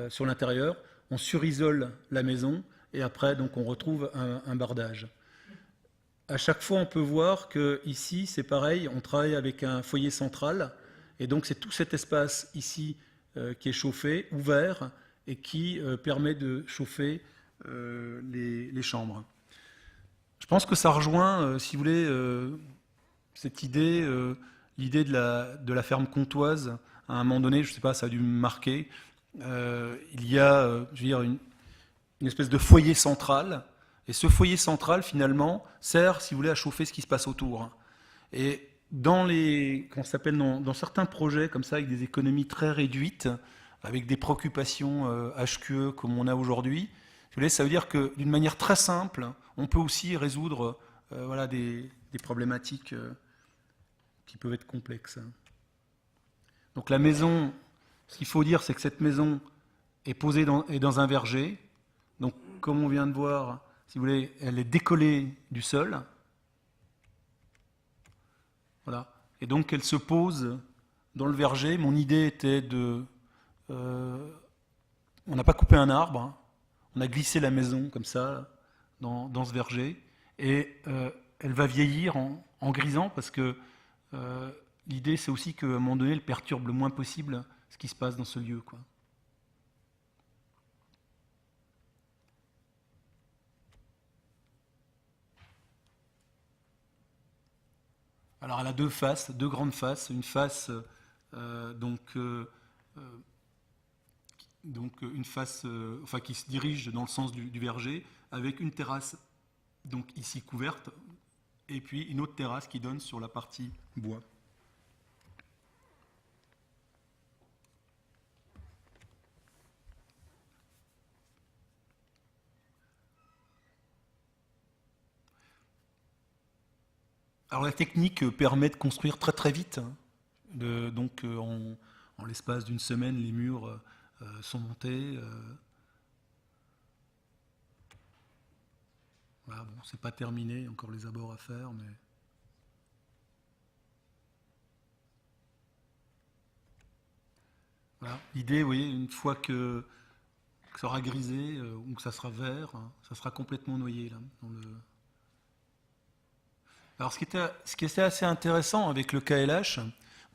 sur l'intérieur. On surisole la maison et après, donc, on retrouve un bardage. À chaque fois, on peut voir que ici, c'est pareil, on travaille avec un foyer central, et donc c'est tout cet espace ici qui est chauffé, ouvert, et qui permet de chauffer les chambres. Je pense que ça rejoint, si vous voulez, cette idée, l'idée de la ferme comtoise. À un moment donné, je ne sais pas, ça a dû me marquer. Il y a, je veux dire, une espèce de foyer central. Et ce foyer central, finalement, sert, si vous voulez, à chauffer ce qui se passe autour. Et dans certains projets comme ça, avec des économies très réduites, avec des préoccupations HQE comme on a aujourd'hui, ça veut dire que d'une manière très simple, on peut aussi résoudre des problématiques qui peuvent être complexes. Donc la maison, ce qu'il faut dire, c'est que cette maison est posée dans un verger. Donc, comme on vient de voir, si vous voulez, elle est décollée du sol. Voilà. Et donc, elle se pose dans le verger. Mon idée était de... on n'a pas coupé un arbre, hein. On a glissé la maison comme ça dans ce verger. Et elle va vieillir en grisant parce que l'idée, c'est aussi qu'à un moment donné, elle perturbe le moins possible ce qui se passe dans ce lieu, quoi. Alors elle a deux faces, deux grandes faces. Une face, une face enfin, qui se dirige dans le sens du verger, avec une terrasse donc ici couverte, et puis une autre terrasse qui donne sur la partie bois. Alors la technique permet de construire très très vite, hein. Donc en l'espace d'une semaine, les murs sont montés. Voilà, bon, c'est pas terminé, encore les abords à faire, mais voilà. L'idée, vous voyez, une fois que ça aura grisé ou que ça sera vert, hein, ça sera complètement noyé là, dans le... Alors ce qui était assez intéressant avec le KLH,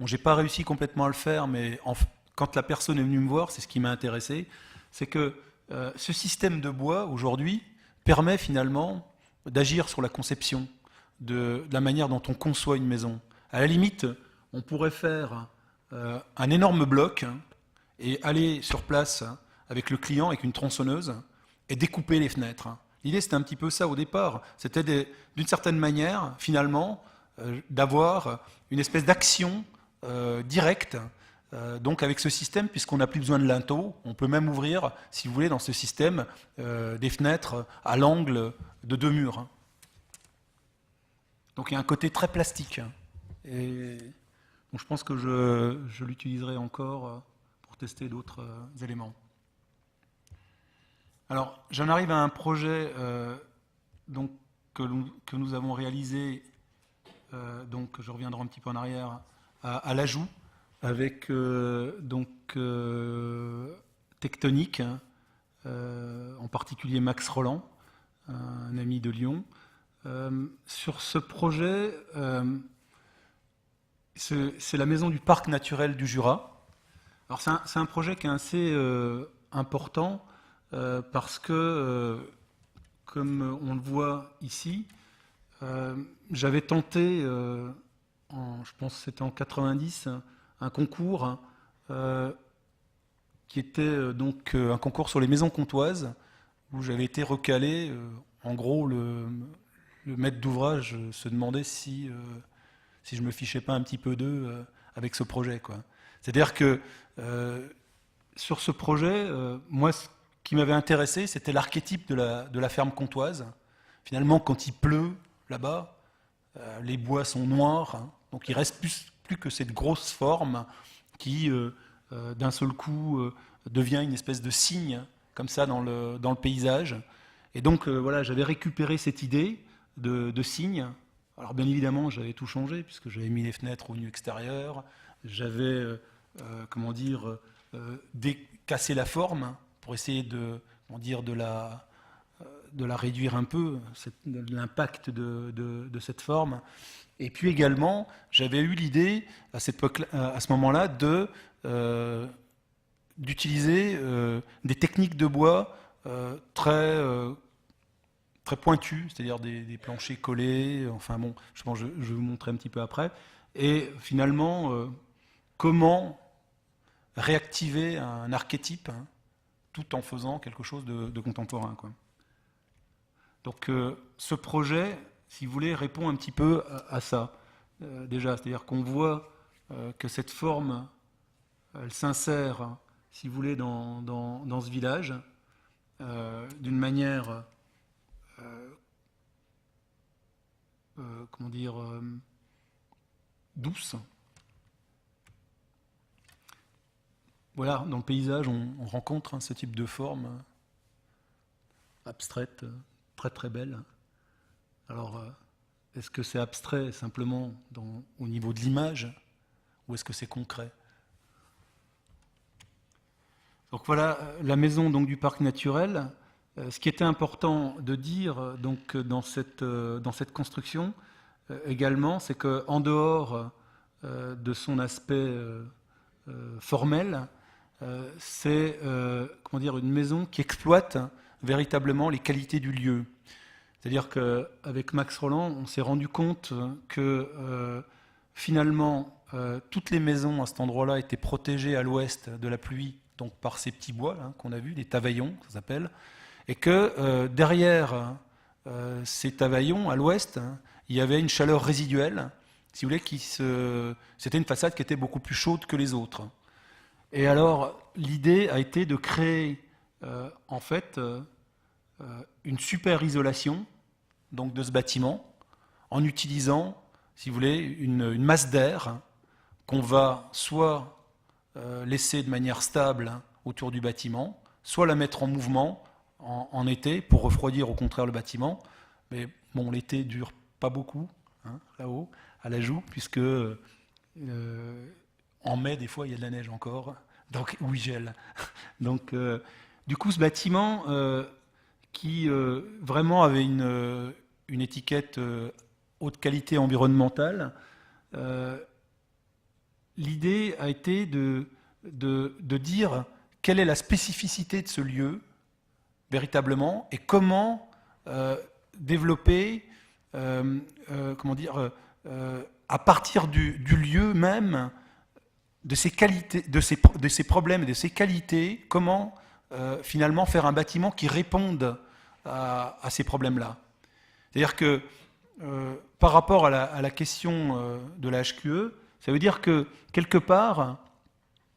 bon, j'ai pas réussi complètement à le faire, mais quand la personne est venue me voir, c'est ce qui m'a intéressé, c'est que ce système de bois aujourd'hui permet finalement d'agir sur la conception de la manière dont on conçoit une maison. À la limite, on pourrait faire un énorme bloc, hein, et aller sur place, hein, avec le client, avec une tronçonneuse, et découper les fenêtres, hein. L'idée, c'était un petit peu ça au départ. C'était d'une certaine manière, finalement, d'avoir une espèce d'action directe. Donc avec ce système, puisqu'on n'a plus besoin de linteaux, on peut même ouvrir, si vous voulez, dans ce système, des fenêtres à l'angle de deux murs, hein. Donc il y a un côté très plastique, hein. Et donc, je pense que je l'utiliserai encore pour tester d'autres éléments. Alors, j'en arrive à un projet donc, que nous avons réalisé, donc je reviendrai un petit peu en arrière, à l'Ajoux, avec Tectonic, hein, en particulier Max Roland, un ami de Lyon. Sur ce projet, c'est la maison du parc naturel du Jura. Alors c'est un projet qui est assez important, parce que, comme on le voit ici, j'avais tenté, je pense que c'était en 90, un concours qui était donc un concours sur les maisons comtoises, où j'avais été recalé. En gros, le maître d'ouvrage se demandait si je me fichais pas un petit peu d'eux avec ce projet, quoi. C'est-à-dire que sur ce projet, moi, ce qui m'avait intéressé, c'était l'archétype de la ferme comtoise. Finalement, quand il pleut là-bas, les bois sont noirs, hein, donc il reste plus que cette grosse forme qui, d'un seul coup, devient une espèce de cygne, comme ça, dans le paysage. Et donc, voilà, j'avais récupéré cette idée de cygne. Alors, bien évidemment, j'avais tout changé, puisque j'avais mis les fenêtres au nu extérieur, j'avais, comment dire, casser la forme pour essayer de la réduire un peu, l'impact de cette forme. Et puis également, j'avais eu l'idée à ce moment-là d'utiliser des techniques de bois très pointues, c'est-à-dire des planchers collés. Enfin bon, je vais vous montrer un petit peu après. Et finalement, comment réactiver un archétype, hein, tout en faisant quelque chose de contemporain, quoi. Donc ce projet, si vous voulez, répond un petit peu à ça, déjà. C'est-à-dire qu'on voit que cette forme, elle s'insère, si vous voulez, dans ce village, d'une manière, comment dire, douce. voilà, dans le paysage, on rencontre ce type de forme abstraite, très très belle. Alors, est-ce que c'est abstrait simplement au niveau de l'image, ou est-ce que c'est concret? Donc voilà la maison donc, du parc naturel. Ce qui était important de dire donc, dans cette construction également, c'est qu'en dehors de son aspect formel, c'est comment dire, une maison qui exploite véritablement les qualités du lieu. C'est-à-dire qu'avec Max Rolland, on s'est rendu compte que finalement, toutes les maisons à cet endroit-là étaient protégées à l'ouest de la pluie, donc par ces petits bois hein, qu'on a vus, des tavaillons, ça s'appelle, et que derrière ces tavaillons, à l'ouest, hein, il y avait une chaleur résiduelle, si vous voulez, c'était une façade qui était beaucoup plus chaude que les autres. Et alors, l'idée a été de créer, en fait, une super isolation donc, de ce bâtiment, en utilisant, si vous voulez, une masse d'air qu'on va soit laisser de manière stable autour du bâtiment, soit la mettre en mouvement en été pour refroidir au contraire le bâtiment. Mais bon, l'été dure pas beaucoup hein, là-haut, à la joue, puisque en mai, des fois, il y a de la neige encore, donc, où il gèle. Donc, du coup, ce bâtiment qui vraiment avait une étiquette haute qualité environnementale, l'idée a été de dire quelle est la spécificité de ce lieu, véritablement, et comment développer, comment dire, à partir du lieu même, de ses qualités, de ses problèmes et de ses qualités, comment finalement faire un bâtiment qui réponde à ces problèmes-là. C'est-à-dire que par rapport à la question de la HQE, ça veut dire que quelque part,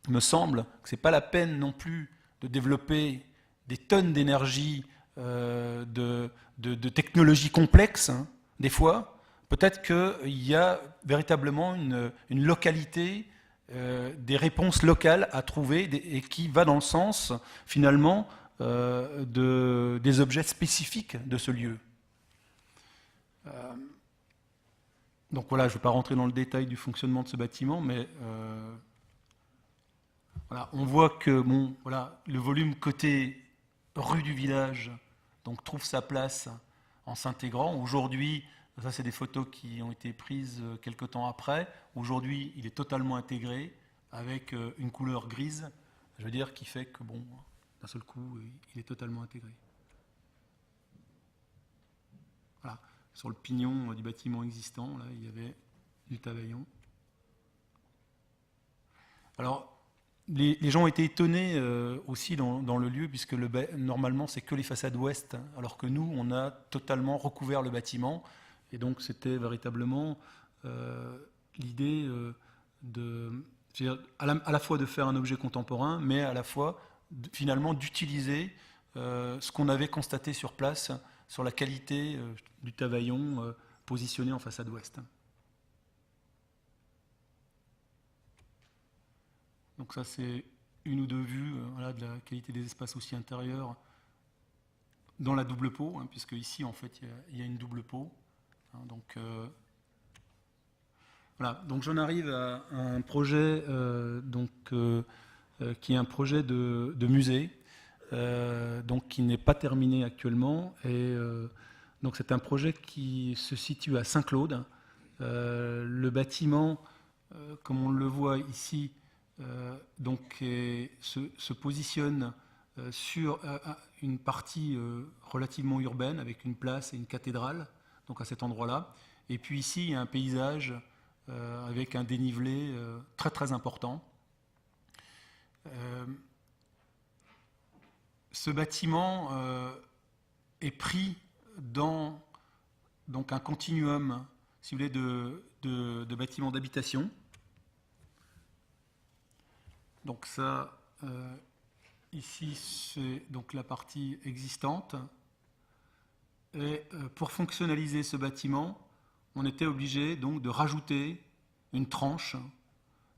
il me semble que ce n'est pas la peine non plus de développer des tonnes d'énergie, de technologies complexes, hein, des fois. Peut-être qu'il y a véritablement une localité, des réponses locales à trouver et qui va dans le sens, finalement, des objets spécifiques de ce lieu. Donc voilà, je ne vais pas rentrer dans le détail du fonctionnement de ce bâtiment, mais voilà, on voit que bon, voilà, le volume côté rue du village donc, trouve sa place en s'intégrant. Aujourd'hui, ça c'est des photos qui ont été prises quelques temps après. Aujourd'hui, il est totalement intégré avec une couleur grise, je veux dire, qui fait que bon, d'un seul coup, il est totalement intégré. Voilà. Sur le pignon du bâtiment existant, là, il y avait du tavaillon. Alors, les gens ont été étonnés aussi dans le lieu, puisque normalement, c'est que les façades ouest, alors que nous, on a totalement recouvert le bâtiment. Et donc, c'était véritablement l'idée à la fois de faire un objet contemporain, mais à la fois, finalement, d'utiliser ce qu'on avait constaté sur place, sur la qualité du tavaillon positionné en façade ouest. Donc ça, c'est une ou deux vues voilà, de la qualité des espaces aussi intérieurs dans la double peau, hein, puisque ici, en fait, il y a une double peau. Hein, donc, voilà. Donc j'en arrive à un projet qui est un projet de musée, donc qui n'est pas terminé actuellement. Et donc c'est un projet qui se situe à Saint-Claude. Le bâtiment, comme on le voit ici, donc, se positionne sur une partie relativement urbaine avec une place et une cathédrale, donc à cet endroit-là. Et puis ici, il y a un paysage avec un dénivelé très très important. Ce bâtiment est pris dans donc, un continuum, si vous voulez, de bâtiments d'habitation. Donc ça, ici, c'est donc la partie existante. Et pour fonctionnaliser ce bâtiment, on était obligé donc de rajouter une tranche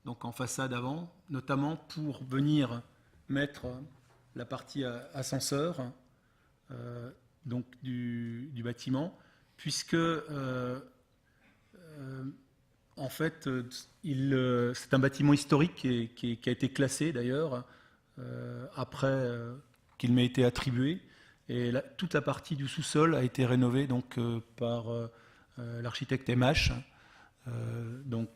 donc en façade avant, notamment pour venir mettre la partie ascenseur donc du bâtiment, puisque en fait c'est un bâtiment historique qui a été classé d'ailleurs après qu'il m'ait été attribué, et toute la partie du sous-sol a été rénovée donc par l'architecte MH. Donc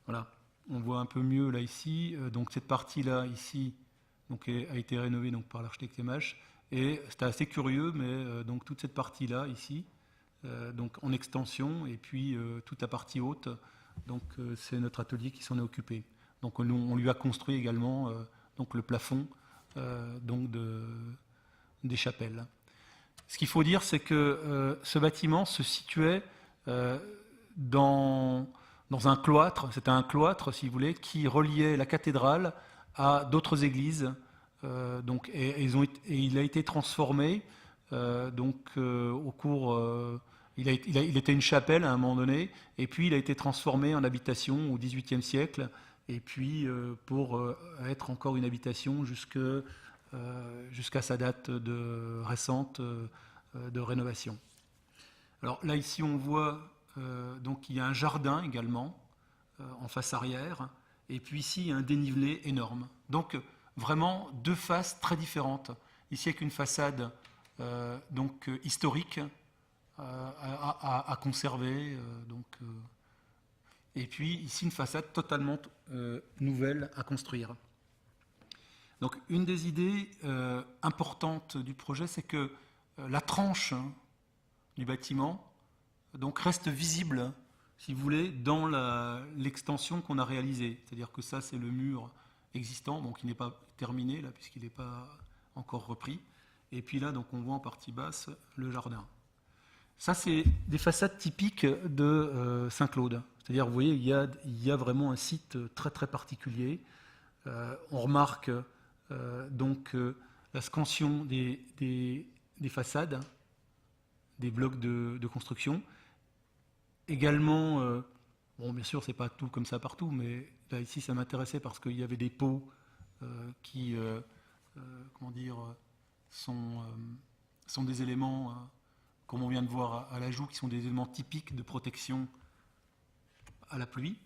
voilà, on voit un peu mieux là ici. Donc cette partie-là ici donc, a été rénovée donc, par l'architecte MH. Et c'était assez curieux, mais donc toute cette partie-là ici, donc en extension, et puis toute la partie haute, donc c'est notre atelier qui s'en est occupé. Donc on lui a construit également donc le plafond donc des chapelles. Ce qu'il faut dire, c'est que ce bâtiment se situait dans un cloître. C'était un cloître, si vous voulez, qui reliait la cathédrale à d'autres églises. Donc, et il a été transformé donc, au cours. Il était une chapelle à un moment donné, et puis il a été transformé en habitation au XVIIIe siècle, et puis pour être encore une habitation jusqu'à sa date récente de rénovation. Alors là, ici, on voit donc il y a un jardin également en face arrière, et puis ici, il y a un dénivelé énorme. Donc vraiment deux faces très différentes. Ici, avec une façade donc historique à conserver, et puis ici une façade totalement nouvelle à construire. Donc une des idées importantes du projet, c'est que la tranche du bâtiment donc, reste visible, si vous voulez, dans l'extension qu'on a réalisée. C'est-à-dire que ça, c'est le mur existant, donc il n'est pas terminé, là, puisqu'il n'est pas encore repris. Et puis là, donc, on voit en partie basse le jardin. Ça, c'est des façades typiques de Saint-Claude. C'est-à-dire, vous voyez, il y a vraiment un site très, très particulier. On remarque donc la scansion des façades, des blocs de construction. Également, bon, bien sûr, c'est pas tout comme ça partout, mais là, ici, ça m'intéressait parce qu'il y avait des pots qui, comment dire, sont des éléments, comme on vient de voir à l'ajout, qui sont des éléments typiques de protection à la pluie.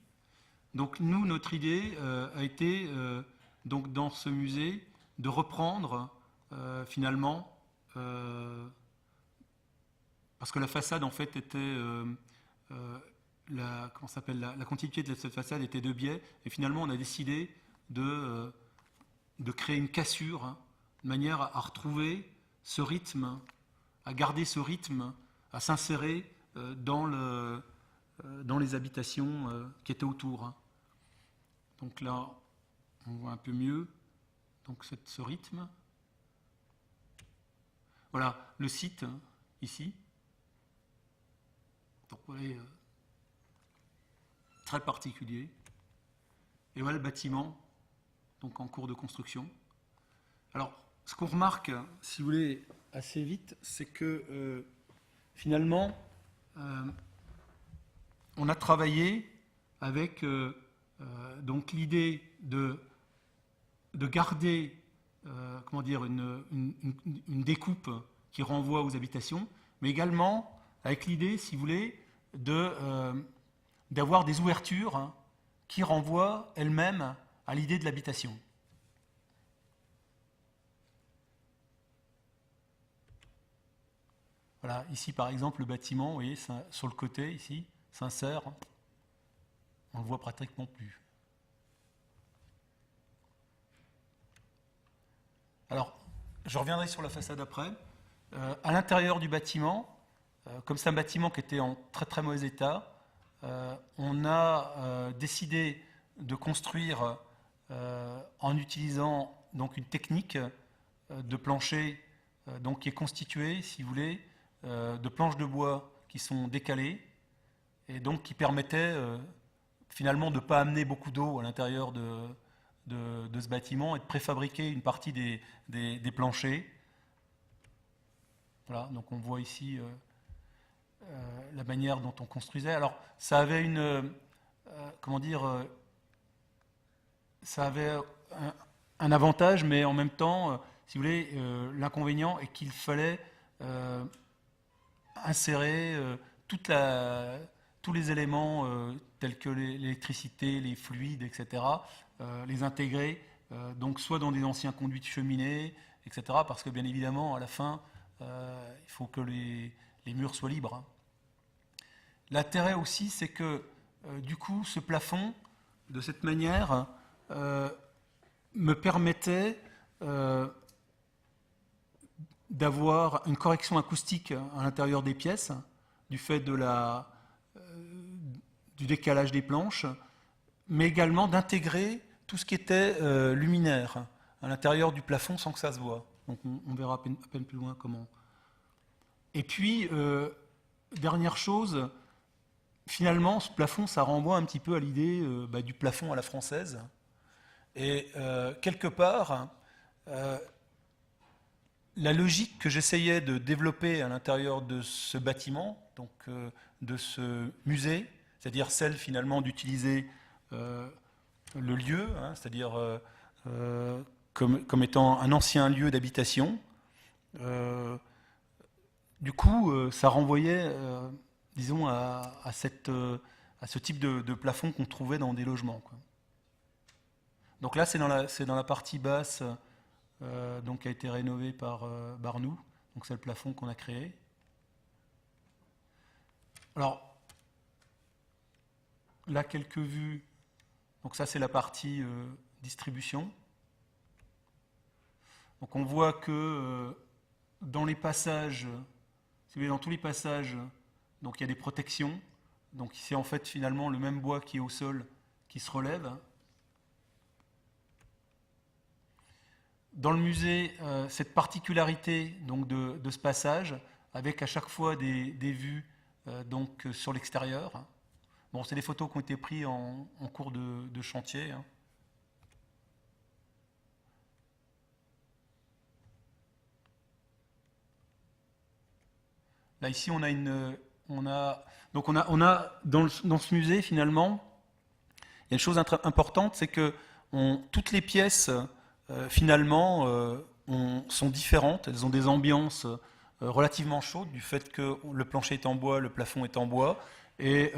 Donc, nous, notre idée a été, donc, dans ce musée, de reprendre, finalement, parce que la façade, en fait, était... la continuité de cette façade était de biais, et finalement on a décidé de créer une cassure, hein, de manière à retrouver ce rythme, à garder ce rythme, à s'insérer dans les habitations qui étaient autour. Hein. Donc là, on voit un peu mieux donc ce rythme. Voilà le site, hein, ici. Donc, vous voyez, très particulier. Et voilà le bâtiment, donc en cours de construction. Alors, ce qu'on remarque, si vous voulez, assez vite, c'est que finalement, on a travaillé avec donc l'idée de garder, comment dire, une découpe qui renvoie aux habitations, mais également avec l'idée, si vous voulez, d'avoir des ouvertures, hein, qui renvoient elles-mêmes à l'idée de l'habitation. Voilà, ici par exemple le bâtiment, vous voyez, sur le côté ici, s'insère, on ne le voit pratiquement plus. Alors, je reviendrai sur la façade après. À l'intérieur du bâtiment, comme c'est un bâtiment qui était en très très mauvais état, on a décidé de construire en utilisant donc une technique de plancher donc qui est constituée, si vous voulez, de planches de bois qui sont décalées et donc qui permettaient finalement de ne pas amener beaucoup d'eau à l'intérieur de ce bâtiment et de préfabriquer une partie des planchers. Voilà, donc on voit ici la manière dont on construisait. Alors, ça avait comment dire, ça avait un avantage, mais en même temps, si vous voulez, l'inconvénient est qu'il fallait insérer tous les éléments tels que l'électricité, les fluides, etc., les intégrer, donc soit dans des anciens conduits de cheminée, etc., parce que bien évidemment, à la fin, il faut que les murs soient libres. Hein. L'intérêt aussi, c'est que du coup, ce plafond, de cette manière, me permettait d'avoir une correction acoustique à l'intérieur des pièces, du fait du décalage des planches, mais également d'intégrer tout ce qui était luminaire à l'intérieur du plafond sans que ça se voit. Donc on verra à peine plus loin comment. Et puis, dernière chose, finalement, ce plafond, ça renvoie un petit peu à l'idée du plafond à la française. Et quelque part, la logique que j'essayais de développer à l'intérieur de ce bâtiment, donc de ce musée, c'est-à-dire celle finalement d'utiliser le lieu, hein, c'est-à-dire comme étant un ancien lieu d'habitation, du coup, ça renvoyait, disons, à ce type de plafond qu'on trouvait dans des logements, quoi. Donc là, c'est dans la partie basse, donc qui a été rénovée par Barnoux. Donc c'est le plafond qu'on a créé. Alors, là, quelques vues. Donc ça, c'est la partie distribution. Donc on voit que dans les passages, si vous voulez, dans tous les passages, donc il y a des protections. Donc c'est en fait finalement le même bois qui est au sol qui se relève. Dans le musée, cette particularité donc, de ce passage, avec à chaque fois des vues donc, sur l'extérieur. Bon, c'est des photos qui ont été prises en cours de chantier. Hein. Là, ici, on a dans ce musée, finalement, il y a une chose importante, c'est que toutes les pièces finalement, sont différentes. Elles ont des ambiances relativement chaudes du fait que le plancher est en bois, le plafond est en bois. Et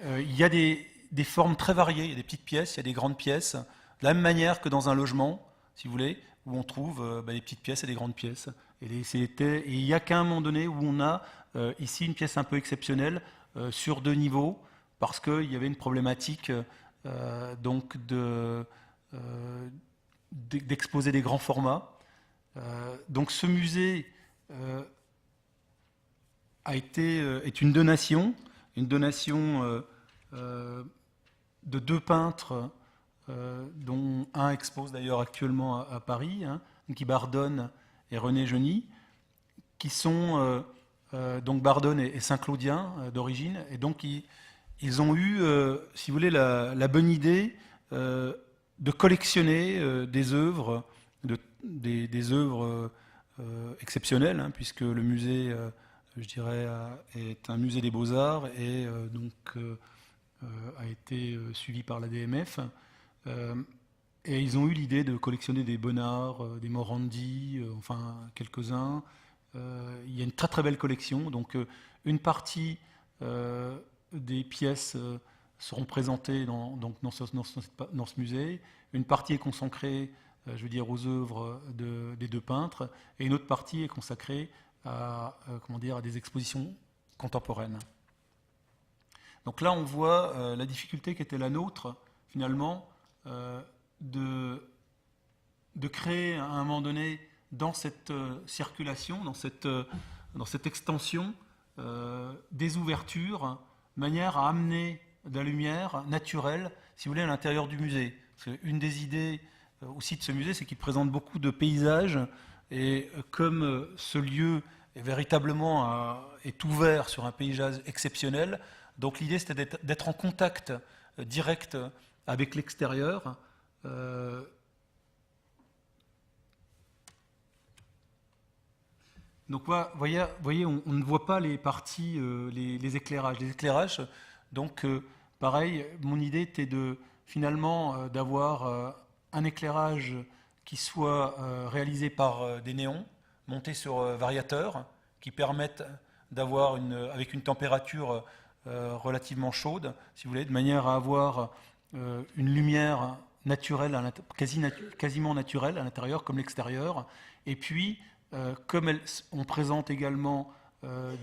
il y a des formes très variées. Il y a des petites pièces, il y a des grandes pièces. De la même manière que dans un logement, si vous voulez, où on trouve des petites pièces et des grandes pièces. Et il n'y a qu'à un moment donné où on a ici une pièce un peu exceptionnelle sur 2 niveaux, parce qu'il y avait une problématique donc d'exposer des grands formats. Donc ce musée est une donation de 2 peintres, dont un expose d'ailleurs actuellement à Paris, hein, Guy Bardone et René Geny, qui sont donc Bardone et Saint-Claudien d'origine, et donc ils ont eu, si vous voulez, la bonne idée de collectionner des œuvres, des œuvres exceptionnelles, hein, puisque le musée, je dirais, est un musée des beaux-arts et donc a été suivi par la DMF. Et ils ont eu l'idée de collectionner des Bonnard, des Morandi, enfin quelques-uns. Il y a une très très belle collection. Donc une partie des pièces seront présentées dans ce musée. Une partie est consacrée, je veux dire, aux œuvres des 2 peintres, et une autre partie est consacrée à des expositions contemporaines. Donc là, on voit la difficulté qui était la nôtre, finalement, de créer à un moment donné, dans cette circulation, dans cette extension, des ouvertures, de manière à amener de la lumière naturelle, si vous voulez, à l'intérieur du musée. Parce qu'une des idées aussi de ce musée, c'est qu'il présente beaucoup de paysages, et comme ce lieu est véritablement est ouvert sur un paysage exceptionnel, donc l'idée c'était d'être en contact direct avec l'extérieur. Donc voyez, on ne voit pas les parties, les éclairages. Les éclairages, donc pareil, mon idée était de finalement d'avoir un éclairage qui soit réalisé par des néons montés sur variateurs qui permettent d'avoir avec une température relativement chaude, si vous voulez, de manière à avoir une lumière naturelle, quasiment naturelle à l'intérieur comme l'extérieur. Et puis, comme on présente également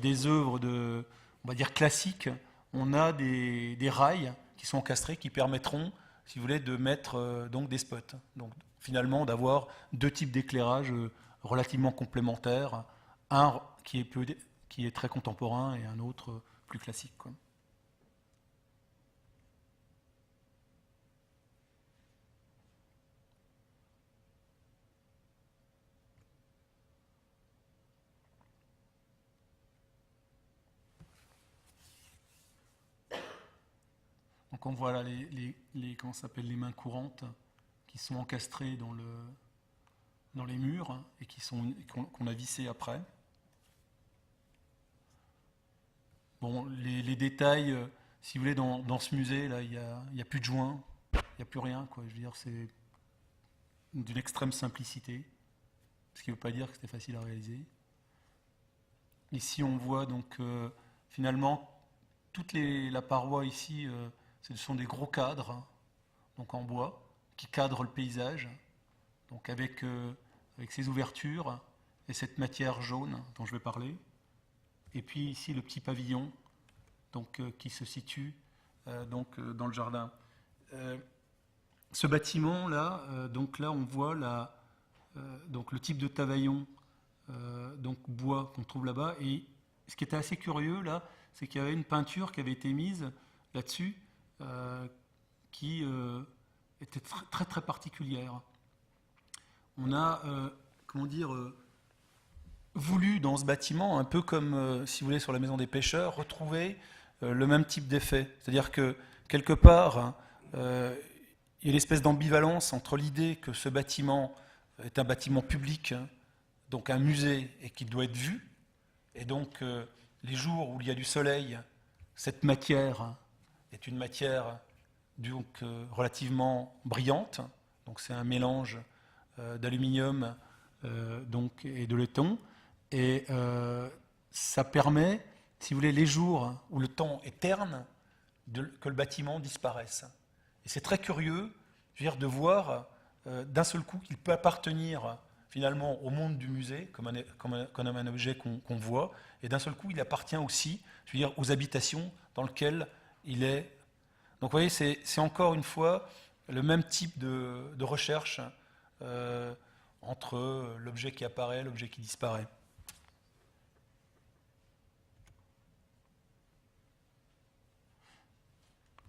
des œuvres on va dire classiques, on a des rails qui sont encastrés qui permettront, si vous voulez, de mettre donc des spots. Donc finalement d'avoir deux types d'éclairage relativement complémentaires, un qui est très contemporain et un autre plus classique, quoi. Donc on voit là comment ça s'appelle, les mains courantes qui sont encastrées dans les murs et qu'on a vissées après. Bon, les détails, si vous voulez, dans ce musée, là, il y a plus de joints, il n'y a plus rien, quoi. Je veux dire, c'est d'une extrême simplicité, ce qui ne veut pas dire que c'était facile à réaliser. Ici, on voit donc finalement toute la paroi ici, ce sont des gros cadres, donc en bois, qui cadrent le paysage, donc avec ces ouvertures et cette matière jaune dont je vais parler. Et puis ici le petit pavillon donc, qui se situe dans le jardin. Ce bâtiment là, donc là on voit donc le type de tavaillon donc bois qu'on trouve là-bas. Et ce qui était assez curieux là, c'est qu'il y avait une peinture qui avait été mise là-dessus qui était très très particulière. On a comment dire voulu dans ce bâtiment, un peu comme, si vous voulez, sur la Maison des Pêcheurs, retrouver le même type d'effet. C'est-à-dire que, quelque part, il y a une espèce d'ambivalence entre l'idée que ce bâtiment est un bâtiment public, donc un musée, et qu'il doit être vu, et donc les jours où il y a du soleil, cette matière est une matière donc, relativement brillante, donc c'est un mélange d'aluminium donc, et de laiton. Et ça permet, si vous voulez, les jours où le temps est terne, que le bâtiment disparaisse. Et c'est très curieux, je veux dire, de voir d'un seul coup qu'il peut appartenir finalement au monde du musée, comme un objet qu'on voit, et d'un seul coup il appartient aussi, je veux dire, aux habitations dans lesquelles il est. Donc vous voyez, c'est encore une fois le même type de recherche entre l'objet qui apparaît, l'objet qui disparaît.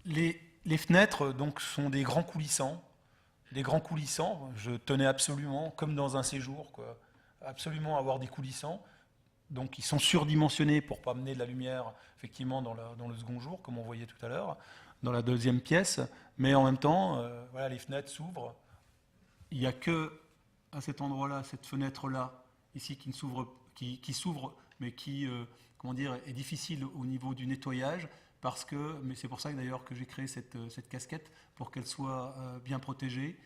Les fenêtres donc, sont des grands coulissants. Des grands coulissants, je tenais absolument, comme dans un séjour, quoi, absolument à avoir des coulissants. Donc ils sont surdimensionnés pour ne pas amener de la lumière effectivement dans le second jour, comme on voyait tout à l'heure, dans la deuxième pièce. Mais en même temps, voilà, les fenêtres s'ouvrent. Il n'y a que à cet endroit-là, cette fenêtre-là, ici, qui s'ouvre, mais qui comment dire, est difficile au niveau du nettoyage. Mais c'est pour ça d'ailleurs que j'ai créé cette casquette, pour qu'elle soit bien protégée.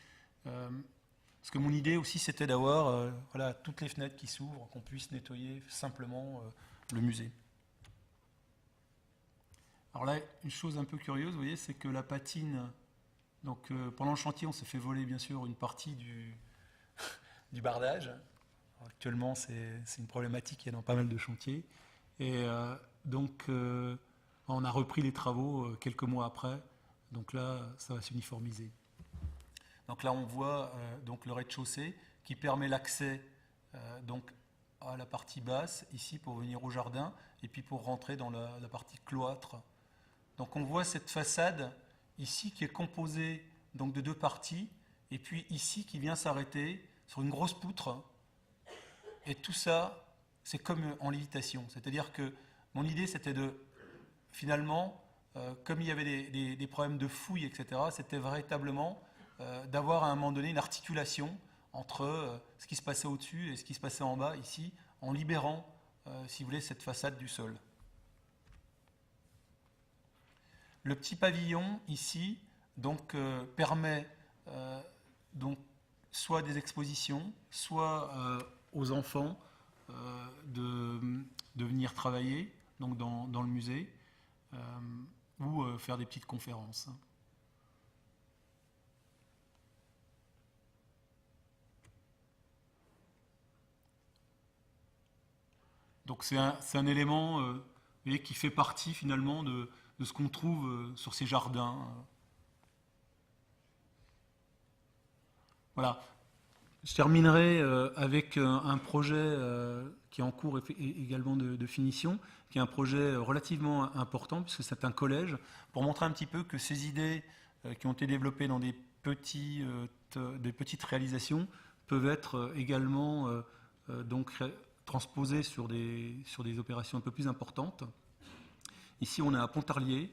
Parce que mon idée aussi, c'était d'avoir voilà, toutes les fenêtres qui s'ouvrent, qu'on puisse nettoyer simplement le musée. Alors là, une chose un peu curieuse, vous voyez, c'est que la patine, donc pendant le chantier, on s'est fait voler bien sûr une partie du bardage. Alors, actuellement, c'est une problématique qu'il y a dans pas mal de chantiers. Et donc... on a repris les travaux quelques mois après, donc là, ça va s'uniformiser. Donc là, on voit donc le rez-de-chaussée qui permet l'accès donc à la partie basse, ici pour venir au jardin, et puis pour rentrer dans la partie cloître. Donc on voit cette façade ici qui est composée donc, de deux parties, et puis ici qui vient s'arrêter sur une grosse poutre. Et tout ça, c'est comme en lévitation. C'est-à-dire que mon idée, c'était de... Finalement, comme il y avait des problèmes de fouilles, etc., c'était véritablement d'avoir à un moment donné une articulation entre ce qui se passait au-dessus et ce qui se passait en bas, ici, en libérant, si vous voulez, cette façade du sol. Le petit pavillon ici donc, permet donc, soit des expositions, soit aux enfants de venir travailler donc dans le musée ou faire des petites conférences. Donc c'est un élément vous voyez, qui fait partie finalement de ce qu'on trouve sur ces jardins. Voilà. Je terminerai avec un projet qui est en cours également de finition, qui est un projet relativement important, puisque c'est un collège, pour montrer un petit peu que ces idées qui ont été développées dans des petites réalisations peuvent être également donc transposées sur des opérations un peu plus importantes. Ici, on est à Pontarlier,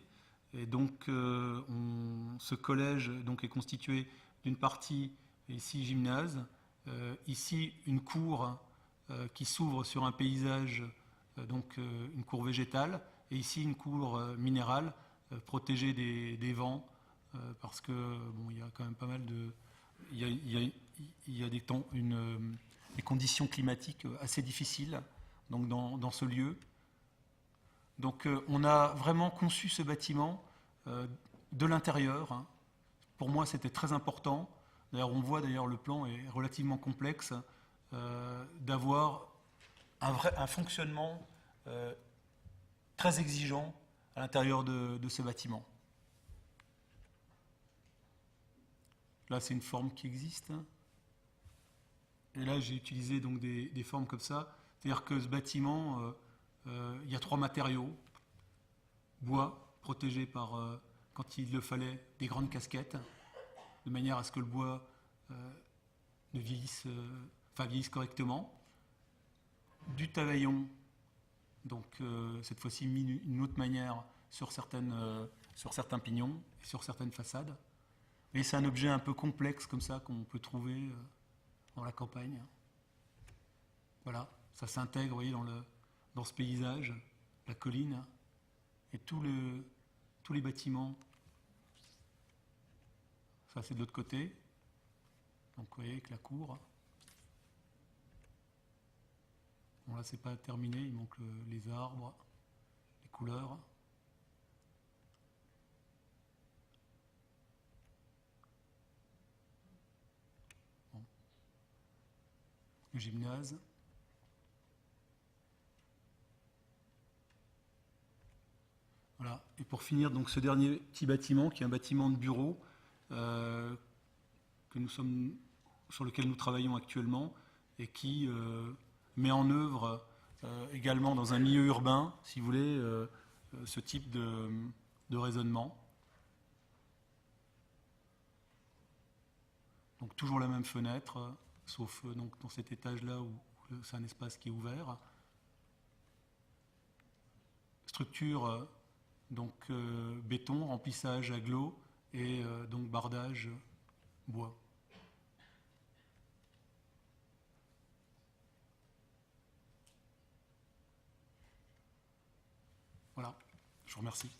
et donc ce collège donc, est constitué d'une partie, ici gymnase, ici une cour qui s'ouvre sur un paysage, donc une cour végétale, et ici une cour minérale protégée des vents, parce que bon, il y a quand même pas mal de, il y a des temps, des conditions climatiques assez difficiles donc dans ce lieu. Donc on a vraiment conçu ce bâtiment de l'intérieur. Hein. Pour moi, c'était très important. D'ailleurs, on voit d'ailleurs le plan est relativement complexe, d'avoir un fonctionnement très exigeant à l'intérieur de ce bâtiment. Là, c'est une forme qui existe. Et là, j'ai utilisé donc des formes comme ça. C'est-à-dire que ce bâtiment, il y a 3 matériaux. Bois, protégé par, quand il le fallait, des grandes casquettes, de manière à ce que le bois ne vieillisse, vieillisse correctement. Du tavaillon, donc cette fois-ci mis d'une autre manière sur certains pignons et sur certaines façades. Et c'est un objet un peu complexe comme ça qu'on peut trouver dans la campagne. Voilà, ça s'intègre, vous voyez, dans ce paysage, la colline et tous les bâtiments. Ça, c'est de l'autre côté. Donc, vous voyez, avec la cour. Bon, là, c'est pas terminé. Il manque les arbres, les couleurs. Bon. Le gymnase. Voilà. Et pour finir, donc, ce dernier petit bâtiment, qui est un bâtiment de bureau, sur lequel nous travaillons actuellement et qui met en œuvre également dans un milieu urbain, si vous voulez, ce type de raisonnement. Donc toujours la même fenêtre, sauf donc dans cet étage-là où c'est un espace qui est ouvert. Structure donc béton, remplissage aglo et donc bardage bois. Voilà, je vous remercie.